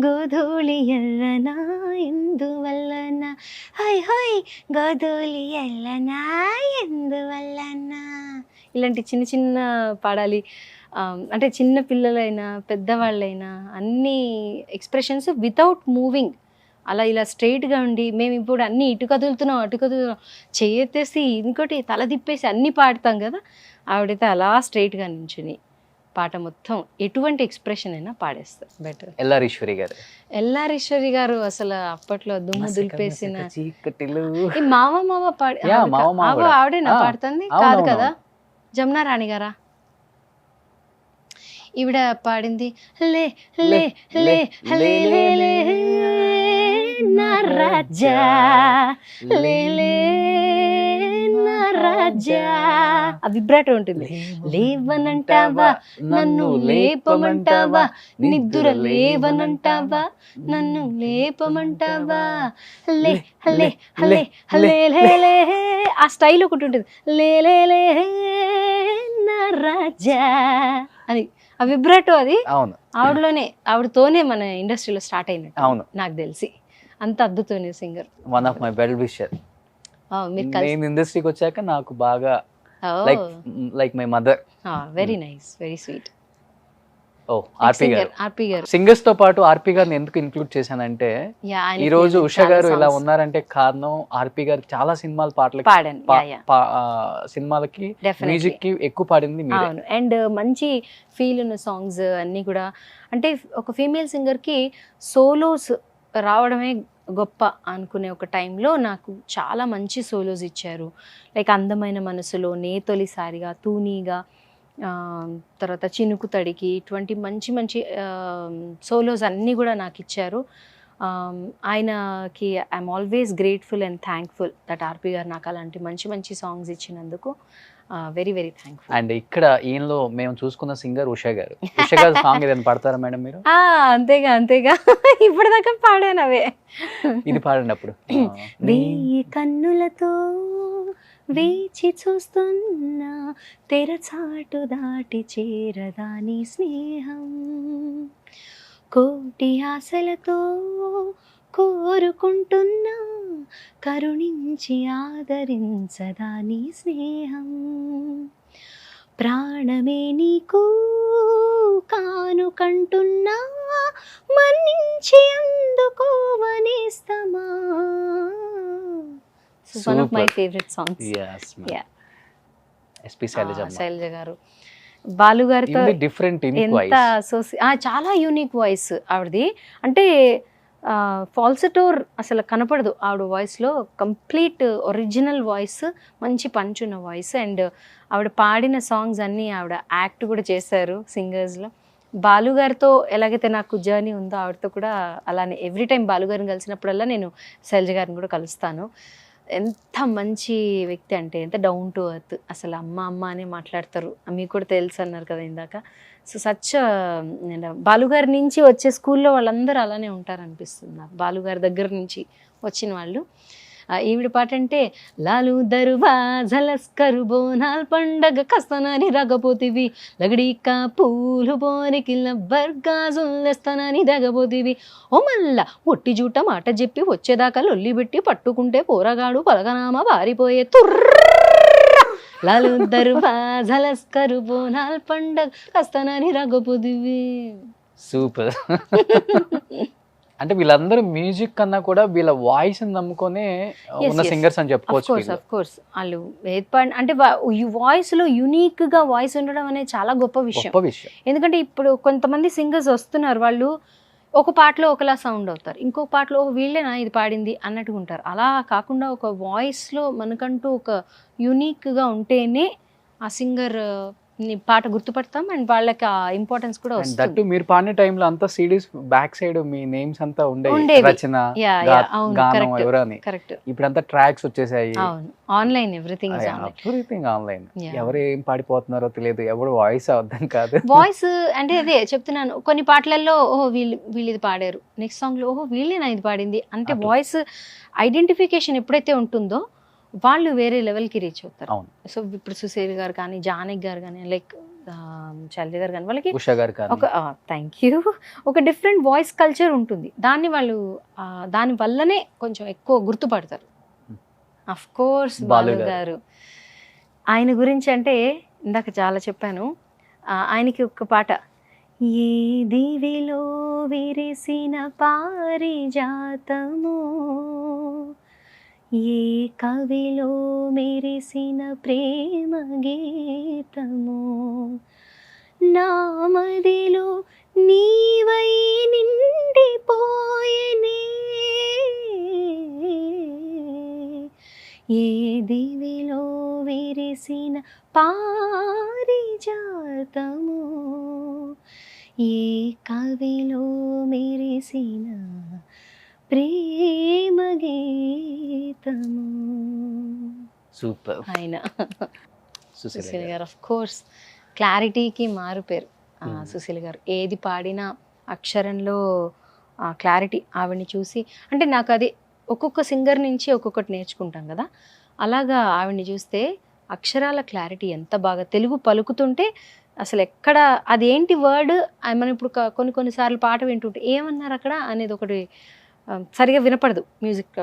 గోధూళి ఎల్లనా, ఎందువల్లనా, హై హై గోధూళి ఎల్లనా, ఎందువల్లనా, ఇలాంటి చిన్న చిన్న పాడాలి. అంటే చిన్న పిల్లలైనా పెద్దవాళ్ళైనా అన్ని ఎక్స్ప్రెషన్స్ వితౌట్ మూవింగ్, అలా ఇలా స్ట్రైట్గా ఉండి మేము ఇప్పుడు అన్నీ ఇటు కదులుతున్నాం అటు కదులుతున్నాం, చేయెత్తేసి ఇంకోటి తల తిప్పేసి అన్నీ పాడతాం కదా, ఆవిడైతే అలా స్ట్రైట్గా నించుని పాట మొత్తం ఎటువంటి ఎక్స్ప్రెషన్ అయినా పాడేస్తారు. బెటర్.
ఎల్లారీశ్వరి గారు.
ఎల్లారీశ్వరి గారు అసలు అప్పట్లో దుమ్ము దులిపేసిన
చీకటిలు
ఈ మావ మావ పాడి
Yeah, మావ మావ కూడా.
ఆవిడేనా పాడుతుంది?
అవును,
కాదు
అవును,
కదా,
అవును.
జమునా రాణి గారా? ఈవిడ పాడింది లే లే లే లే లే లే నా రాజా, లే లే నా రాజా, ఆ విబ్రాటో ఉంటుంది. లేవనంటావా నన్ను లేపమంటావా, నిద్ర లేవనంటావా నన్ను లేపమంటావా, లే లే లే లే లే లే, ఆ స్టైల్ ఒకటి ఉంటుంది, లే లే లే నా రాజా అని. ఆ విబ్రాటో అది
అవును,
ఆవిడతోనే మన ఇండస్ట్రీలో స్టార్ట్ అయినట్టు
అవును.
నాకు తెలిసి. అంత అద్భుతమైన singer.
One of my well wisher.
మీరు కలిసి
నేను ఇండస్ట్రీకి వచ్చాక నాకు బాగా like my mother.
Very nice, very sweet.
Oh RP garu.
RP గారు
సింగర్స్ తో పాటు ఆర్పి గారిని ఎందుకు ఇంక్లూడ్ చేశానంటే, ఈ రోజు ఉషా గారు ఇలా ఉన్నారంటే కారణం ఆర్పి గారు చాలా సినిమాల పాటలకి
పాడాను.
సినిమాలకి
Definitely.
మ్యూజిక్ కి ఎక్కువ పాడింది మీరే.
అవును, అండ్ మంచి ఫీల్ ఉన్న సాంగ్స్ అన్నీ కూడా. అంటే ఒక ఫీమేల్ సింగర్కి సోలోస్ రావడమే గొప్ప అనుకునే ఒక టైంలో నాకు చాలా మంచి సోలోస్ ఇచ్చారు. లైక్ అందమైన మనసులో, నే తొలిసారిగా, తూనీగా, తర్వాత చినుకు తడికి, ఇటువంటి మంచి మంచి సోలోస్ అన్నీ కూడా నాకు ఇచ్చారు. ఆయనకి I'm always grateful and thankful that RP garu నాకు అలాంటి మంచి మంచి సాంగ్స్ ఇచ్చినందుకు. Very very thankful.
అండ్ ఇక్కడ ఈయనలో మేము చూసుకున్న సింగర్ ఉషా గారు. ఉషా గారు సాంగ్ ఏదైనా పాడతారా మేడం మీరు?
అంతేగా అంతేగా, ఇప్పటిదాకా పాడాను అవే.
ఇది పాడండి అప్పుడు.
వెయ్యి కన్నులతో వేచి చూస్తున్నా, తెరచాటు దాటి చేరదాని స్నేహం, కోటి ఆశలతో కోరుకుంటున్నా, కరుణించి ఆదరించదాని స్నేహం, ప్రాణమే నీకు కానుకంటున్నా, మన్నించి అందుకోవనేస్తమా. One of my favourite songs. Yeah.
SP Sailaja
Sailaja garu, Balu గారితో
డిఫరెంట్
ఎంత చాలా యూనిక్ వాయిస్ ఆవిడది. అంటే ఫాల్సటోర్ అసలు కనపడదు ఆవిడ వాయిస్లో, కంప్లీట్ ఒరిజినల్ వాయిస్, మంచి పంచున్న వాయిస్. అండ్ ఆవిడ పాడిన సాంగ్స్ అన్నీ ఆవిడ యాక్ట్ కూడా చేశారు సింగర్స్లో. బాలు గారితో ఎలాగైతే నాకు జర్నీ ఉందో ఆవిడతో కూడా అలానే. ఎవ్రీ టైం బాలు గారిని కలిసినప్పుడల్లా నేను శైలజ గారిని కూడా కలుస్తాను. ఎంత మంచి వ్యక్తి అంటే, ఎంత డౌన్ టు ఎర్త్, అసలు అమ్మ అమ్మ అనే మాట్లాడతారు. మీకు కూడా తెలుసు అన్నారు కదా ఇందాక. సో సచ్ బాలుగారి నుంచి వచ్చే స్కూల్లో వాళ్ళందరూ అలానే ఉంటారనిపిస్తుంది నాకు, బాలుగారి దగ్గర నుంచి వచ్చిన వాళ్ళు. ఈవిడ పాట అంటే, లాలు దరువా జలస్కరు బోనాల్ పండగ కస్తనని రగపోతివి, లగడీకా పూలు బోనికి లబ్బర్గాజుల్లేస్తానని దగపోతివి, ఓ మల్ల ఒట్టి జూట మాట చెప్పి వచ్చేదాకా లొల్లి పెట్టి పట్టుకుంటే పోరగాడు పలగనామా పారిపోయే తుర్ర, లాలు దరువా జలస్కరు బోనాల్ పండగ కస్తనని రగపోతివి.
సూపర్. అంటే వీళ్ళందరూ మ్యూజిక్ కన్నా కూడా వీళ్ళ వాయిస్ నమ్ముకొనే ఉన్న సింగర్స్ అని చెప్పుకోవచ్చు.
ఆఫ్ కోర్స్ వాళ్ళు అంటే వాయిస్లో యూనిక్గా వాయిస్ ఉండడం అనేది చాలా గొప్ప విషయం. ఎందుకంటే ఇప్పుడు కొంతమంది సింగర్స్ వస్తున్నారు, వాళ్ళు ఒక పాటలో ఒకలా సౌండ్ అవుతారు, ఇంకో పాటలో వీళ్ళేనా ఇది పాడింది అన్నట్టుగా ఉంటారు. అలా కాకుండా ఒక వాయిస్లో మనకంటూ ఒక యూనిక్గా ఉంటేనే ఆ సింగర్ పాట గుర్తుపడతాం అండ్ వాళ్ళకి ఆ ఇంపార్టెన్స్ కూడా
దట్టు
వస్తుంది.
మీరు పాడిన టైంలో అంతా సిడీస్ బ్యాక్ సైడ్ మీ నేమ్స్ అంతా ఉండేవి,
ఉండేవి.
రచన,
అవును,
గానం
కరెక్ట్
ఎవరని.
కరెక్ట్.
ఇప్పుడంతా ట్రాక్స్ వచ్చేసాయి,
అవును, online, everything is online.
Everything online.
Yeah.
ఎవరు ఏం పాడిపోతున్నారో తెలియదు, ఎవరు వాయిస్ అర్థం కాదు.
వాయిస్ అంటే అదే చెప్తున్నాను, కొన్ని పాటలలో ఓహో వీళ్ళు ఇది పాడారు, నెక్స్ట్ సాంగ్ లో ఓహో వీళ్ళేనా ఇది పాడింది అంటే
అట్లా.
వాయిస్ ఐడెంటిఫికేషన్ ఎప్పుడైతే ఉంటుందో వాళ్ళు వేరే లెవెల్కి రీచ్ అవుతారు.
అవును.
సో ఇప్పుడు సుశీల్ గారు కానీ, జానకి గారు కానీ, లైక్ శైలజ గారు కానీ, వాళ్ళకి
ఉషా గారు కానీ.
ఒక థ్యాంక్ యూ, ఒక డిఫరెంట్ వాయిస్ కల్చర్ ఉంటుంది. దాన్ని వాళ్ళు దాని వల్లనే కొంచెం ఎక్కువ గుర్తుపడతారు. అఫ్ కోర్స్ బాలు గారు, ఆయన గురించి అంటే ఇందాక చాలా చెప్పాను. ఆయనకి ఒక పాట, ఏ దివిలో విరిసిన పారిజాతము, ఏ కవిలో మెరిసిన ప్రేమ గీతము, నా మదిలో నీవై నిండిపోయెనే, ఏ దివిలో విరిసిన పారిజాతము, ఏ కవిలో మెరిసిన ప్రేమ గీతము.
సూపర్.
ఆయన
సుశీల్
సుశీల్
గారు.
గారు ఆఫ్ కోర్స్ క్లారిటీకి మారుపేరు. సుశీల్ గారు ఏది పాడినా అక్షరంలో క్లారిటీ ఆవిడని చూసి, అంటే నాకు అది ఒక్కొక్క సింగర్ నుంచి ఒక్కొక్కటి నేర్చుకుంటాం కదా, అలాగా ఆవిడని చూస్తే అక్షరాల క్లారిటీ ఎంత బాగా, తెలుగు పలుకుతుంటే అసలు ఎక్కడ అదేంటి వర్డ్, మనం ఇప్పుడు కొన్నిసార్లు పాట వింటుంటే ఏమన్నారు అక్కడ అనేది ఒకటి సరిగా వినపడదు, మ్యూజిక్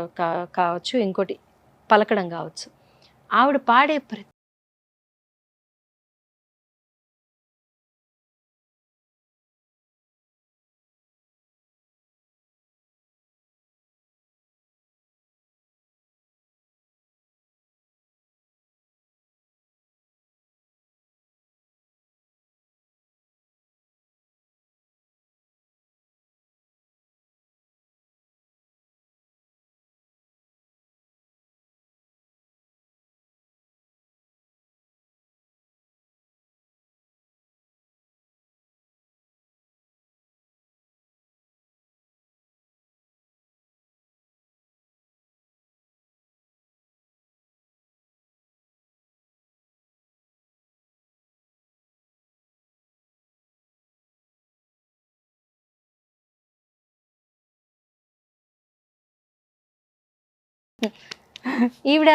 కావచ్చు, ఇంకోటి పలకడం కావచ్చు. ఆవిడ పాడే ఈవిడ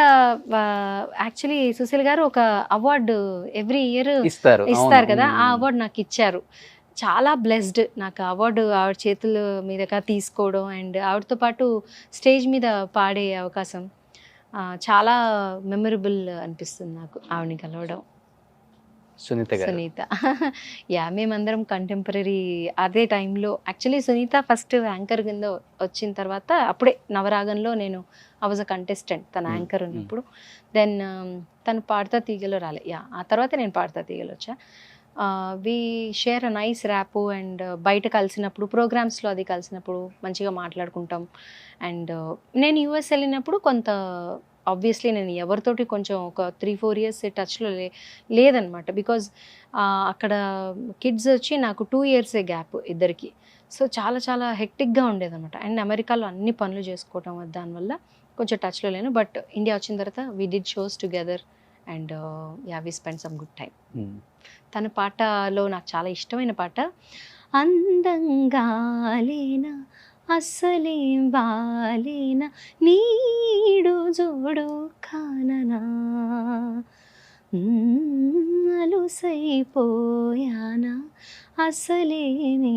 యాక్చువల్లీ సుశీల్ గారు ఒక అవార్డు ఎవ్రీ ఇయర్ ఇస్తారు కదా, ఆ అవార్డు నాకు ఇచ్చారు. చాలా బ్లెస్డ్ నాకు అవార్డు ఆవిడ చేతుల మీదగా తీసుకోవడం అండ్ ఆవిడతో పాటు స్టేజ్ మీద పాడే అవకాశం చాలా మెమరబుల్ అనిపిస్తుంది నాకు ఆవిడని కలవడం. సునీత యా, మేమందరం కంటెంపరీ అదే టైంలో. యాక్చువల్లీ సునీత ఫస్ట్ యాంకర్ కింద వచ్చిన తర్వాత అప్పుడే నవరాగంలో నేను ఐ వాజ్ అ కంటెస్టెంట్, తన యాంకర్ ఉన్నప్పుడు. దెన్ తను పాడతా తీగలో రాలే, యా ఆ తర్వాత నేను పాడతా తీగలో వచ్చా. We share a nice rapport and బయట కలిసినప్పుడు ప్రోగ్రామ్స్లో అది కలిసినప్పుడు మంచిగా మాట్లాడుకుంటాం. అండ్ నేను యూఎస్ వెళ్ళినప్పుడు కొంత ఆబ్వియస్లీ నేను ఎవరితోటి కొంచెం ఒక 3-4 years టచ్లో లేదనమాట. బికాజ్ అక్కడ కిడ్స్ వచ్చి నాకు 2 years గ్యాప్ ఇద్దరికి. సో చాలా చాలా హెక్టిక్గా ఉండేదన్నమాట. అండ్ అమెరికాలో అన్ని పనులు చేసుకోవటం దానివల్ల కొంచెం టచ్లో లేను. బట్ ఇండియా వచ్చిన తర్వాత we did shows together and yeah we spend some good time. తన పాటలో నాకు చాలా ఇష్టమైన పాట, అందంగా లేనా అస్సలేం బాలేనా నీడు జోడు కాననా, అలుసైపోయానా అసలేమీ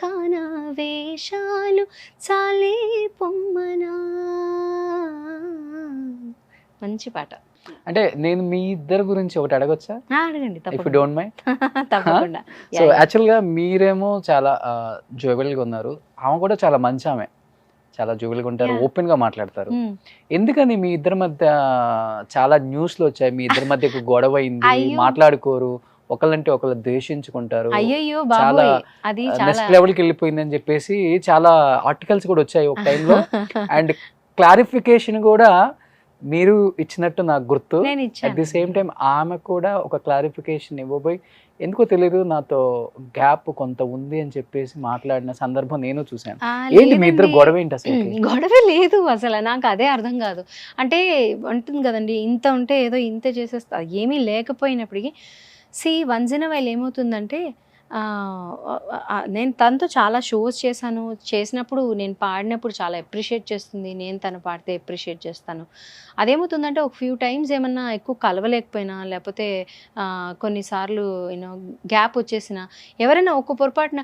కానా వేషాలు చాలే పొమ్మనా. మంచి పాట.
అంటే నేను మీ ఇద్దరు గురించి ఒకటి అడగొచ్చా?
అడగండి,
ఇఫ్ యు డోంట్ మైండ్.
తప్పకుండా.
సో యాక్చువల్గా మీరేమో చాలా జోవెల్గా ఉన్నారు, ఆమె కూడా చాలా మంచి ఆమె, చాలా జోవెల్గా ఉంటారు, ఓపెన్గా మాట్లాడతారు. ఎందుకని మీ ఇద్దరి మధ్య చాలా న్యూస్లు వచ్చాయి, మీ ఇద్దరి మధ్య గొడవ అయింది, మాట్లాడుకోరు, ఒకళ్ళంటే ఒకళ్ళు ద్వేషించుకుంటారు, చాలా నెక్స్ట్ లెవెల్కి వెళ్ళిపోయింది అని చెప్పేసి చాలా ఆర్టికల్స్ కూడా వచ్చాయి ఒక టైంలో. అండ్ క్లారిఫికేషన్ కూడా మీరు ఇచ్చినట్టు నాకు గుర్తు.
నేను
అట్ ది సేమ్
ఇచ్చాను.
టైం ఆమె కూడా ఒక క్లారిఫికేషన్ ఇవ్వబోయి ఎందుకో తెలియదు నాతో గ్యాప్ కొంత ఉంది అని చెప్పేసి మాట్లాడిన సందర్భం నేను చూశాను. ఏంటి మీ ఇద్దరు
లేదండి.
గొడవ ఏంటి అసలు?
గొడవ లేదు అసలు. నాకు అదే అర్థం కాదు. అంటే అంటుంది కదండి, ఇంత ఉంటే ఏదో ఇంత చేసేస్తా, ఏమీ లేకపోయినప్పటికీ వన్స్ ఇన్ వైల్ ఏమవుతుందంటే నేను తనతో చాలా షోస్ చేసినప్పుడు నేను పాడినప్పుడు చాలా అప్రిషియేట్ చేస్తుంది, నేను తను పాడితే అప్రిషియేట్ చేస్తాను. అదేమవుతుందంటే ఒక ఫ్యూ టైమ్స్ ఏమన్నా ఎక్కువ కలవలేకపోయినా, లేకపోతే కొన్నిసార్లు యూనో గ్యాప్ వచ్చేసిన, ఎవరైనా ఒక్క పొరపాటున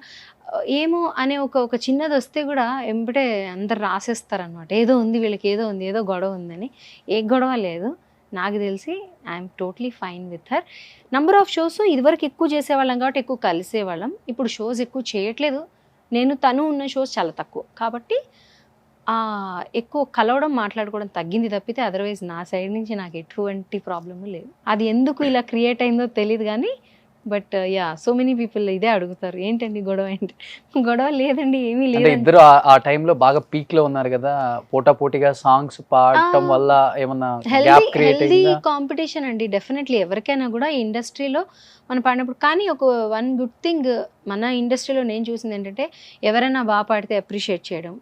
ఏమో అనే ఒక చిన్నది వస్తే కూడా ఎంబటే అందరు రాసేస్తారనమాట, ఏదో ఉంది వీళ్ళకి, ఏదో ఉంది, ఏదో గొడవ ఉందని. ఏ గొడవ లేదు నాకు తెలిసి. I'm totally fine with her. Number of shows ఇదివరకు ఎక్కువ చేసేవాళ్ళం కాబట్టి ఎక్కువ కలిసేవాళ్ళం. ఇప్పుడు షోస్ ఎక్కువ చేయట్లేదు. తను ఉన్న షోస్ చాలా తక్కువ కాబట్టి ఎక్కువ కలవడం, మాట్లాడుకోవడం తగ్గింది తప్పితే అదర్వైజ్ నా సైడ్ నుంచి నాకు ఎటువంటి ప్రాబ్లము లేదు. అది ఎందుకు ఇలా క్రియేట్ అయిందో తెలియదు కానీ బట్ సో మెనీ పీపుల్ ఇదే అడుగుతారు, ఏంటండి గొడవ ఏంటి? గొడవ లేదండి, ఏమీ
అంటే
లేదు.
ఇద్దరు ఆ టైంలో బాగా పీక్ లో ఉన్నారు కదా, పోటాపోటీగా సాంగ్స్ పాడటం వల్ల ఏమన్నా గ్యాప్ క్రియేట్
హెల్దీ
అయిందా?
కాంపిటీషన్ అండి డెఫినెట్లీ. ఎవరికైనా కూడా ఈ ఇండస్ట్రీలో మనం పాడినప్పుడు. కానీ వన్ గుడ్ థింగ్ మన ఇండస్ట్రీలో నేను చూసింది ఏంటంటే, ఎవరైనా బాగా పాడితే అప్రిషియేట్ చేయడం,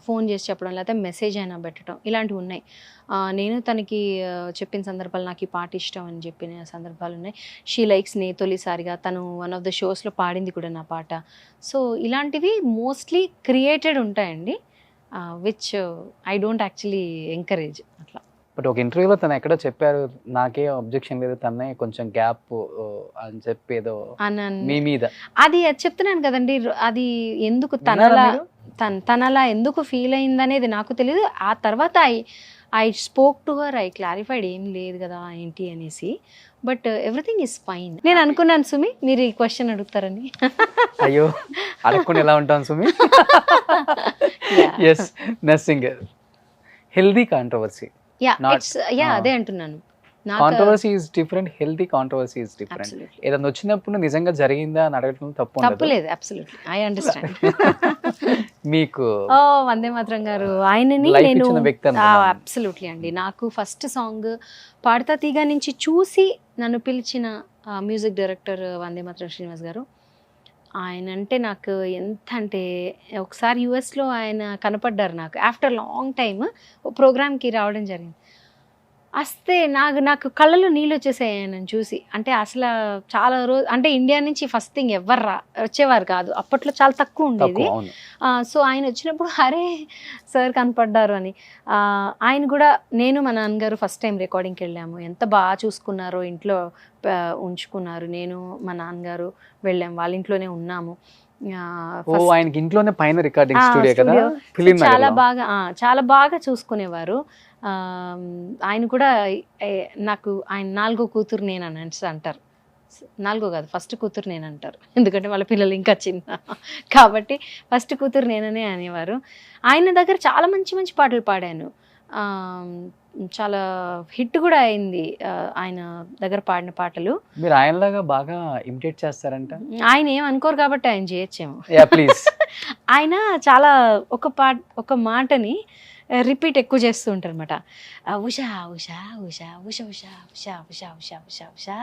ఫోన్ చేసి చెప్పడం, లేకపోతే మెసేజ్ అయినా పెట్టడం, ఇలాంటివి ఉన్నాయి. నేను తనకి చెప్పిన సందర్భాలు, నాకు ఈ పాట ఇష్టం అని చెప్పిన సందర్భాలు ఉన్నాయి. షీ లైక్స్ని తొలిసారిగా తను వన్ ఆఫ్ ద షోస్లో పాడింది కూడా నా పాట. సో ఇలాంటివి మోస్ట్లీ క్రియేటెడ్ ఉంటాయండి, which I don't actually encourage అట్లా.
బట్ ఒక ఇంటర్వ్యూలో తను ఎక్కడో చెప్పారు, నాకే అబ్జెక్షన్ లేదు, తనే కొంచెం గ్యాప్ అని చెప్పి ఏదో మీ మీద.
అది చెప్తున్నాను కదండి, అది ఎందుకు
విన్నారా మీరు?
తనలా ఎందుకు ఫీల్ అయిందనేది నాకు తెలియదు. ఆ తర్వాత I spoke to her, I clarified ఏం లేదు కదా ఏంటి అనేసి. But everything is fine. నేను అనుకున్నాను సుమి మీరు ఈ క్వశ్చన్ అడుగుతారని.
అయ్యో అడగకుండా ఎలా ఉంటాను Sumi. Yes, nursing healthy controversy.
అదే అంటున్నాను.
Controversy is different, healthy controversy is different. ఏదైనా వచ్చినప్పుడు నిజంగా జరిగిందా అని అడగడం తప్పు
లేదు. Absolutely I understand.
మీకు
వందే మాత్రం గారు ఆయనని
లైఫ్
నేను
ఇచ్చిన వ్యక్తి అనుకున్నాను.
అబ్సల్యూట్లీ అండి. నాకు ఫస్ట్ సాంగ్ పాడతా తీగ నుంచి చూసి నన్ను పిలిచిన మ్యూజిక్ డైరెక్టర్ వందే మాత్రం శ్రీనివాస్ గారు. ఆయన అంటే నాకు ఎంత అంటే, ఒకసారి యుఎస్లో ఆయన కనపడ్డారు నాకు ఆఫ్టర్ లాంగ్ టైమ్. ప్రోగ్రామ్కి రావడం జరిగింది. వస్తే నాకు కళ్ళలో నీళ్ళు వచ్చేసాయి ఆయనను చూసి. అంటే అసలు చాలా రోజు అంటే ఇండియా నుంచి ఫస్ట్ థింగ్ ఎవరు వచ్చేవారు కాదు, అప్పట్లో చాలా తక్కువ ఉండేది. సో ఆయన వచ్చినప్పుడు అరే సార్ కనపడ్డారు అని. ఆయన కూడా, నేను మా నాన్నగారు ఫస్ట్ టైం రికార్డింగ్కి వెళ్ళాము. ఎంత బాగా చూసుకున్నారో, ఇంట్లో ఉంచుకున్నారు. నేను మా నాన్నగారు వెళ్ళాము, వాళ్ళ ఇంట్లోనే ఉన్నాము.
ఆయనకి ఇంట్లోనే పైన రికార్డింగ్ స్టూడియో కదా,
చాలా బాగా చూసుకునేవారు. ఆయన కూడా నాకు ఆయన 4వ కూతురు నేను అని అంటారు. 4 కాదు, ఫస్ట్ కూతురు నేను అంటారు, ఎందుకంటే వాళ్ళ పిల్లలు ఇంకా చిన్న కాబట్టి ఫస్ట్ కూతురు నేననే అనేవారు. ఆయన దగ్గర చాలా మంచి మంచి పాటలు పాడాను. చాలా హిట్ కూడా అయింది ఆయన దగ్గర పాడిన పాటలు.
మీరు ఆయనలాగా బాగా ఇమిటేట్ చేస్తారంట.
ఆయన ఏం అనుకోరు కాబట్టి ఆయన చేయొచ్చేమో.
ప్లీజ్.
ఆయన చాలా ఒక మాటని రిపీట్ ఎక్కువ చేస్తూ ఉంటారు అనమాట. ఉషా ఉషా ఉషా ఉషా ఉషా ఉషా ఉషా ఉషా ఉషా ఉషా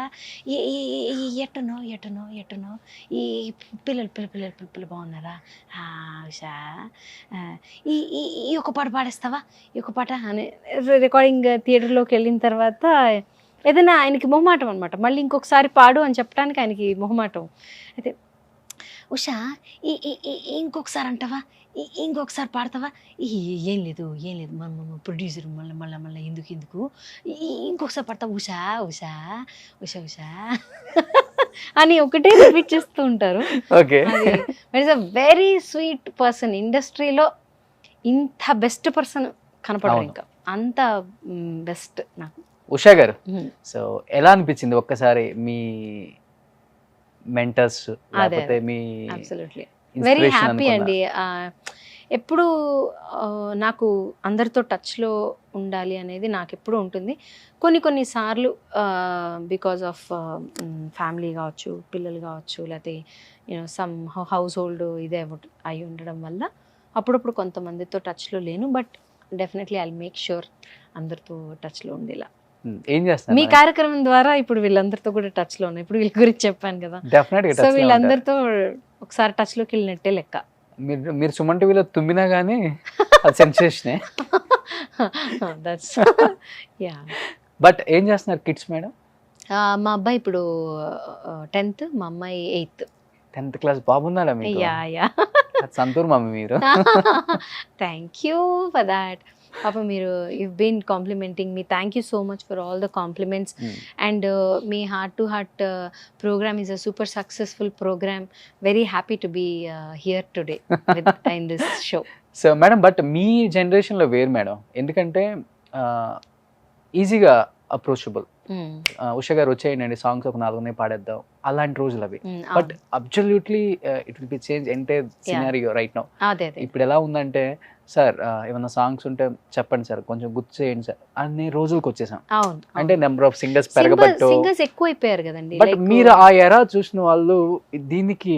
ఎట్టునో ఎట్టునో ఎట్టునో ఈ పిల్లలు బాగున్నారా ఉషా, ఈ ఒక పాట పాడేస్తావా, ఈ ఒక పాట అని. రికార్డింగ్ థియేటర్లోకి వెళ్ళిన తర్వాత ఏదైనా ఆయనకి మొహమాటం అనమాట, మళ్ళీ ఇంకొకసారి పాడు అని చెప్పడానికి ఆయనకి మొహమాటం. అయితే ఉషా ఇంకొకసారి అంటావా, ఇంకొకసారి పాడతావా, ఏం లేదు ప్రొడ్యూసర్ మళ్ళీ ఎందుకు ఇంకొకసారి పాడతావా ఉషా ఉషా ఉషా ఉషా అని ఒకటే రిపీట్ చేస్తూ ఉంటారు. It's a very sweet person. ఇండస్ట్రీలో ఇంత బెస్ట్ పర్సన్ కనపడరు, ఇంకా అంత బెస్ట్ నాకు.
ఉషా గారు, సో ఎలా అనిపించింది ఒక్కసారి మీ మెంటర్స్ లేకపోతే మీ?
అబ్సల్యూట్లీ వెరీ హ్యాపీ అండి. ఎప్పుడు నాకు అందరితో టచ్లో ఉండాలి అనేది నాకు ఎప్పుడు ఉంటుంది. కొన్నిసార్లు బికాజ్ ఆఫ్ ఫ్యామిలీ కావచ్చు, పిల్లలు కావచ్చు, లేకపోతే సమ్ హౌస్ హోల్డ్ ఇదే అయి ఉండడం వల్ల అప్పుడప్పుడు కొంతమందితో టచ్లో లేను. But definitely I make sure అందరితో టచ్లో ఉండేలా.
ఏం
మీ
చేస్తారు
కార్యక్రమం ద్వారా ఇప్పుడు వీళ్ళందరితో కూడా టచ్లో ఉన్నాయి. ఇప్పుడు వీళ్ళ గురించి చెప్పాను కదా,
డెఫినెట్ గా
సో వీళ్ళందరితో ఒకసారి టచ్లోకి వెళ్ళినట్టే లెక్క.
మీరు సుమన్ టీవీలో తుమ్మినా గానీ అది సెన్సేషనే.
That's yeah.
బట్ ఏం చేస్తున్నారు కిడ్స్ మేడం?
మా అబ్బాయి ఇప్పుడు 10th, మా అమ్మాయి 8th.
10th క్లాస్ బాబున్నాడా మీకు?
Yeah yeah.
సంతూర్ మమ్మీ మీరు.
Thank you for that. పాప మీరు you been complimenting me. Thank you so much for all the compliments. And మీ heart to heart program is a super successful program. Very happy to be here today in this show.
So madam, but మీ జనరేషన్లో వేరు madam, ఎందుకంటే ఈజీగా approachable. Usha గారు వచ్చేయండి songs ఒక 4 పాడేద్దాం, అలాంటి రోజులు అవి. But absolutely it will be change entire scenario right now.
అదే
ఇప్పుడు ఎలా ఉందంటే, సార్ ఏమన్నా సాంగ్స్ ఉంటే చెప్పండి సార్, కొంచెం గుర్తు చేయండి సార్ అన్ని రోజులకు వచ్చేసాం.
అవును,
అంటే నెంబర్ ఆఫ్ సింగర్స్ పెరగబట్టు.
సింగర్స్ ఎక్కువైపోయారు కదండి.
బట్ మీరు ఆ ఎరా చూసిన వాళ్ళు దీనికి